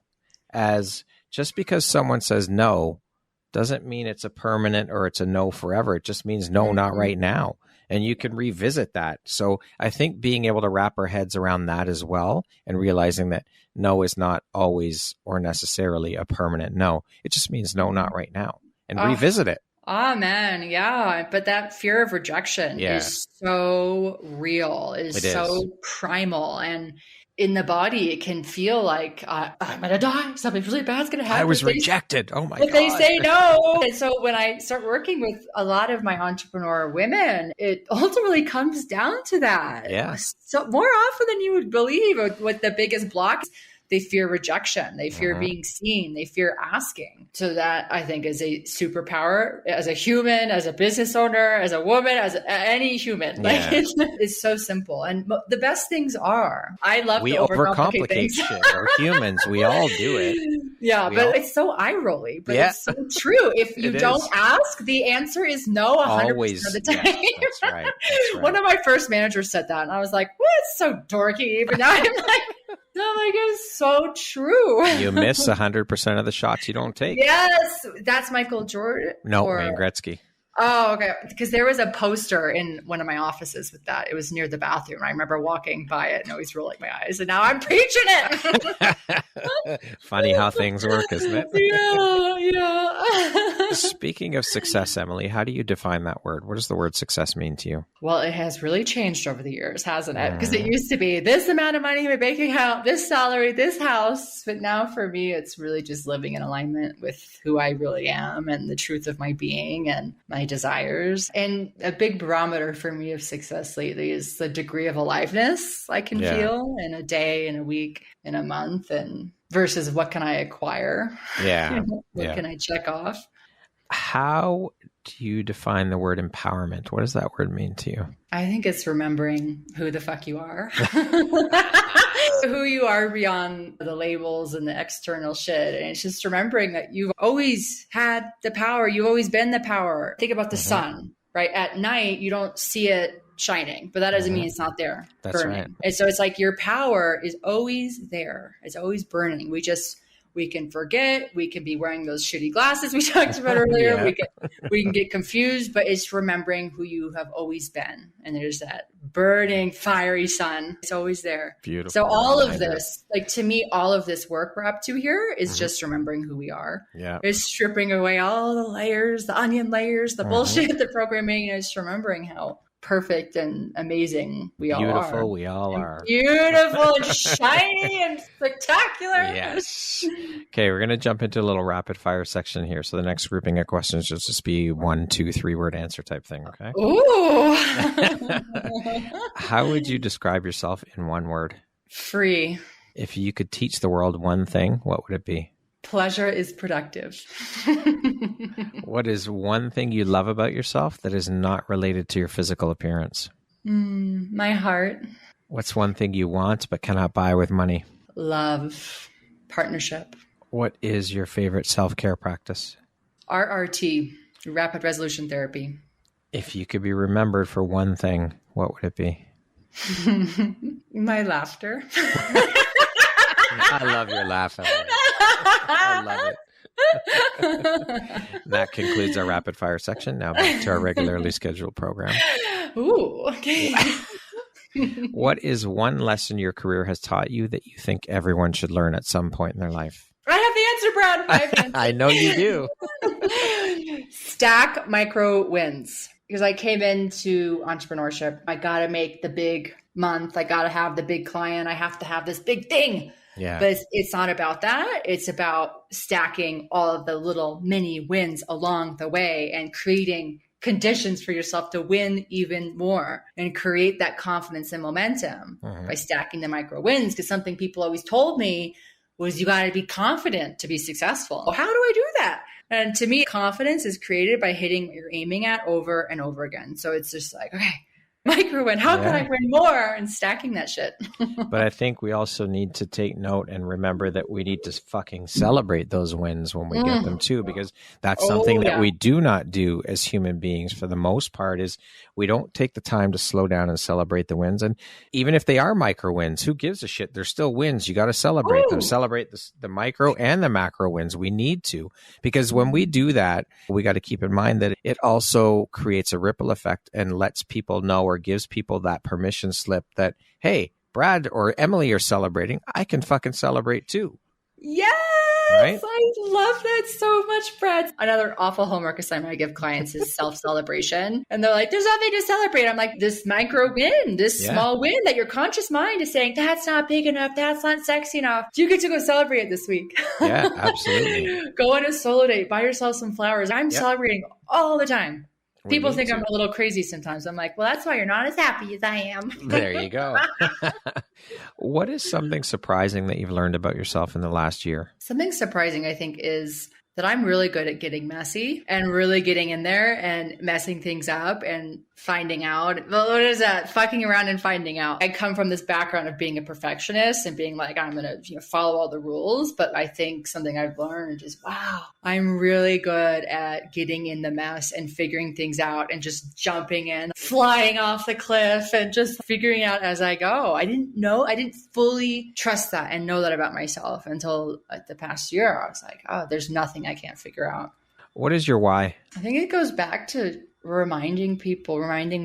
as just because someone says no doesn't mean it's a permanent or it's a no forever. It just means no, not right now. And you can revisit that. So I think being able to wrap our heads around that as well and realizing that no is not always or necessarily a permanent no. It just means no, not right now. And revisit it. Oh man, yeah. But that fear of rejection is so real. It is so primal. And in the body, it can feel like I'm going to die. Something really bad's going to happen. I was rejected. Oh my God. If they say no. And so when I start working with a lot of my entrepreneur women, it ultimately comes down to that. Yeah. So more often than you would believe, what the biggest block is. They fear rejection. They fear being seen. They fear asking. So that, I think, is a superpower as a human, as a business owner, as a woman, as any human. Like it's so simple. And the best things are, I love to overcomplicate things. Shit. We're humans. We all do it. Yeah, but it's so eye-rolly. But it's so true. If you don't ask, the answer is no 100% of the time. Yes, that's right. One of my first managers said that. And I was like, well, it's so dorky. But now I'm like, I'm like, it's so true. You miss 100% of the shots you don't take. Yes, that's Michael Jordan. No, Wayne Gretzky. Oh, okay. Because there was a poster in one of my offices with that. It was near the bathroom. I remember walking by it and always rolling my eyes. And now I'm preaching it. Funny how things work, isn't it? Yeah. Speaking of success, Emily, how do you define that word? What does the word success mean to you? Well, it has really changed over the years, hasn't it? Because it used to be this amount of money in my bank account, this salary, this house. But now for me, it's really just living in alignment with who I really am and the truth of my being and my desires. And a big barometer for me of success lately is the degree of aliveness I can feel in a day, in a week, in a month, and versus what can I acquire? Yeah. What can I check off? How do you define the word empowerment? What does that word mean to you? I think it's remembering who the fuck you are. Who you are beyond the labels and the external shit. And it's just remembering that you've always had the power. You've always been the power. Think about the sun, right? At night, you don't see it shining, but that doesn't mean it's not there. That's burning. right. And so it's like your power is always there. It's always burning. We can forget. We can be wearing those shitty glasses we talked about earlier. We can get confused, but it's remembering who you have always been. And there's that burning, fiery sun. It's always there. Beautiful. So all of this, like to me, all of this work we're up to here is just remembering who we are. Yeah. It's stripping away all the layers, the onion layers, the bullshit, the programming, and it's remembering how perfect and amazing we all are. Beautiful, we all are. Beautiful and shiny and spectacular. Yes. Okay, we're going to jump into a little rapid fire section here. So the next grouping of questions will just be 1, 2, 3 word answer type thing, okay? Ooh. How would you describe yourself in one word? Free. If you could teach the world one thing, what would it be? Pleasure is productive. What is one thing you love about yourself that is not related to your physical appearance? My heart. What's one thing you want but cannot buy with money? Love. Partnership. What is your favorite self-care practice? RRT, rapid resolution therapy. If you could be remembered for one thing, what would it be? My laughter. I love your laugh, Emily. I love it. That concludes our rapid fire section. Now back to our regularly scheduled program. Ooh, okay. What is one lesson your career has taught you that you think everyone should learn at some point in their life? I have the answer, Brad. I know you do. Stack micro wins. Because I came into entrepreneurship. I got to make the big month. I got to have the big client. I have to have this big thing. Yeah. But it's not about that. It's about stacking all of the little mini wins along the way and creating conditions for yourself to win even more and create that confidence and momentum by stacking the micro wins. Because something people always told me was you got to be confident to be successful. Well, how do I do that? And to me, confidence is created by hitting what you're aiming at over and over again. So it's just like, okay, micro win. How can I win more? And stacking that shit. But I think we also need to take note and remember that we need to fucking celebrate those wins when we get them too, because that's something that we do not do as human beings for the most part is we don't take the time to slow down and celebrate the wins. And even if they are micro wins, who gives a shit? They're still wins. You got to celebrate them. Celebrate the micro and the macro wins. We need to, because when we do that, we got to keep in mind that it also creates a ripple effect and lets people know or gives people that permission slip that, hey, Brad or Emily are celebrating. I can fucking celebrate too. Yes. Right? I love that so much, Brad. Another awful homework assignment I give clients is self-celebration. And they're like, there's nothing to celebrate. I'm like, this micro win, this small win that your conscious mind is saying, that's not big enough. That's not sexy enough. You get to go celebrate it this week. Yeah, absolutely. Go on a solo date, buy yourself some flowers. I'm celebrating all the time. People think I'm a little crazy sometimes. I'm like, well, that's why you're not as happy as I am. There you go. What is something surprising that you've learned about yourself in the last year? Something surprising, I think, is that I'm really good at getting messy and really getting in there and messing things up and finding out. Well, what is that? Fucking around and finding out. I come from this background of being a perfectionist and being like, I'm going to follow all the rules. But I think something I've learned is, wow, I'm really good at getting in the mess and figuring things out and just jumping in, flying off the cliff and just figuring out as I go. I didn't fully trust that and know that about myself until the past year. I was like, oh, there's nothing I can't figure out. What is your why? I think it goes back to reminding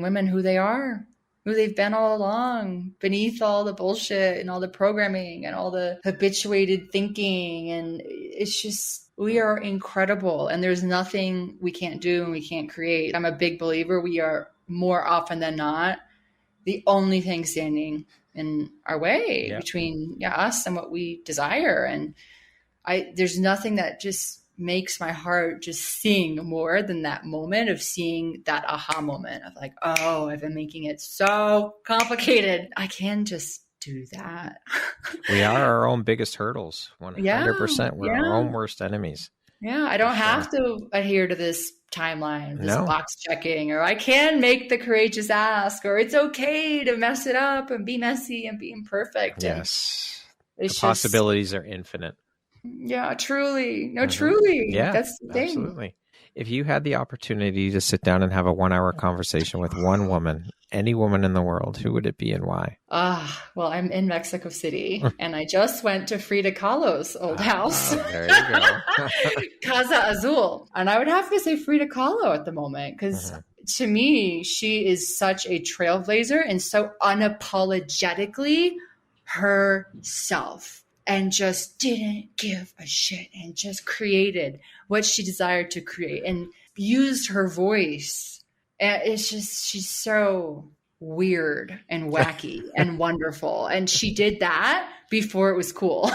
women who they are, who they've been all along, beneath all the bullshit and all the programming and all the habituated thinking. And it's just, we are incredible and there's nothing we can't do and we can't create. I'm a big believer we are more often than not the only thing standing in our way between us and what we desire. And there's nothing that just makes my heart just sing more than that moment of seeing that aha moment of like, oh, I've been making it so complicated. I can just do that. We are our own biggest hurdles. 100%. We're our own worst enemies. Yeah. I don't have to adhere to this timeline, this box checking, or I can make the courageous ask, or it's okay to mess it up and be messy and be imperfect. Yes. The possibilities are infinite. Yeah, truly. No, truly. Yeah, that's the thing. Absolutely. If you had the opportunity to sit down and have a 1-hour conversation with one woman, any woman in the world, who would it be and why? Well, I'm in Mexico City and I just went to Frida Kahlo's old house. There you go. Casa Azul. And I would have to say Frida Kahlo at the moment because to me, she is such a trailblazer and so unapologetically herself. And just didn't give a shit and just created what she desired to create and used her voice. And it's just, she's so weird and wacky and wonderful. And she did that before it was cool.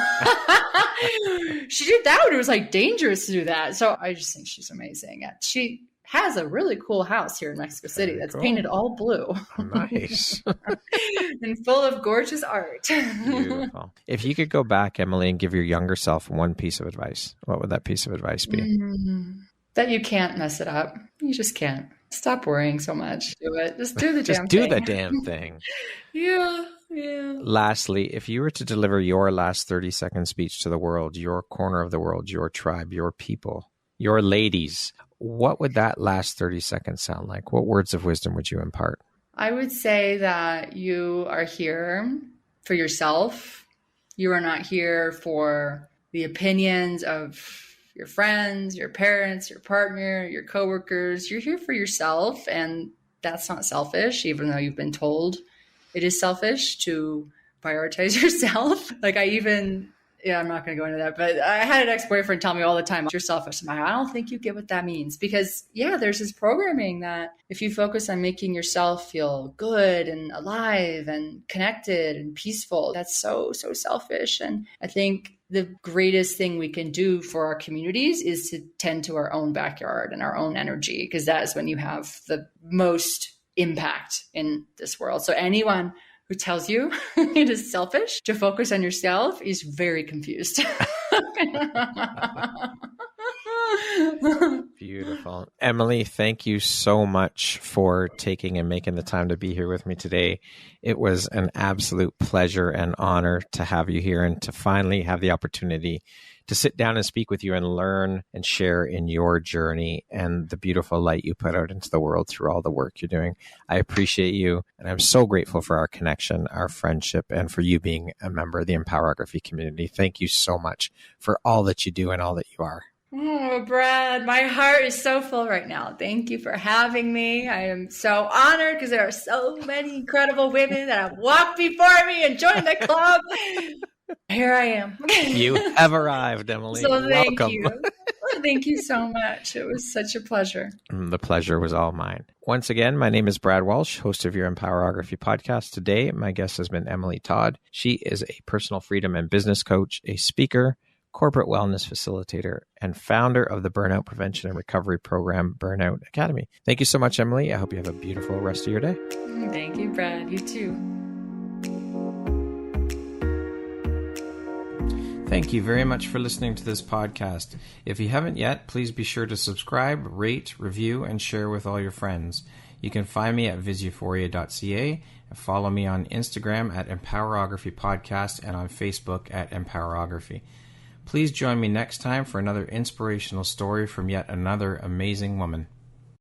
She did that when it was like dangerous to do that. So I just think she's amazing. She has a really cool house here in Mexico City that's painted all blue. Nice. And full of gorgeous art. Beautiful. If you could go back, Emily, and give your younger self one piece of advice, what would that piece of advice be? That you can't mess it up. You just can't. Stop worrying so much. Do it. Just do the damn thing. Just do the damn thing. Yeah. Lastly, if you were to deliver your last 30-second speech to the world, your corner of the world, your tribe, your people, your ladies, what would that last 30 seconds sound like? What words of wisdom would you impart? I would say that you are here for yourself. You are not here for the opinions of your friends, your parents, your partner, your coworkers. You're here for yourself, and that's not selfish, even though you've been told it is selfish to prioritize yourself. I'm not going to go into that, but I had an ex-boyfriend tell me all the time, you're selfish. I'm like, I don't think you get what that means because there's this programming that if you focus on making yourself feel good and alive and connected and peaceful, that's so, so selfish. And I think the greatest thing we can do for our communities is to tend to our own backyard and our own energy, because that is when you have the most impact in this world. So anyone who tells you it is selfish to focus on yourself is very confused. Beautiful. Emily, thank you so much for taking and making the time to be here with me today. It was an absolute pleasure and honor to have you here and to finally have the opportunity to sit down and speak with you and learn and share in your journey and the beautiful light you put out into the world through all the work you're doing. I appreciate you, and I'm so grateful for our connection, our friendship, and for you being a member of the Empowerography community. Thank you so much for all that you do and all that you are. Oh, Brad, my heart is so full right now. Thank you for having me. I am so honored because there are so many incredible women that have walked before me and joined the club. Here I am. You have arrived, Emily. So thank Welcome. you. Thank you so much. It was such a pleasure. The pleasure was all mine. Once again, my name is Brad Walsh, host of your Empowerography Podcast. Today, my guest has been Emily Todd. She is a personal freedom and business coach, a speaker, corporate wellness facilitator, and founder of the Burnout Prevention and Recovery Program, Burnout Academy. Thank you so much, Emily. I hope you have a beautiful rest of your day. Thank you, Brad. You too. Thank you very much for listening to this podcast. If you haven't yet, please be sure to subscribe, rate, review, and share with all your friends. You can find me at viseuphoria.ca and follow me on Instagram at Empowerography Podcast and on Facebook at Empowerography. Please join me next time for another inspirational story from yet another amazing woman.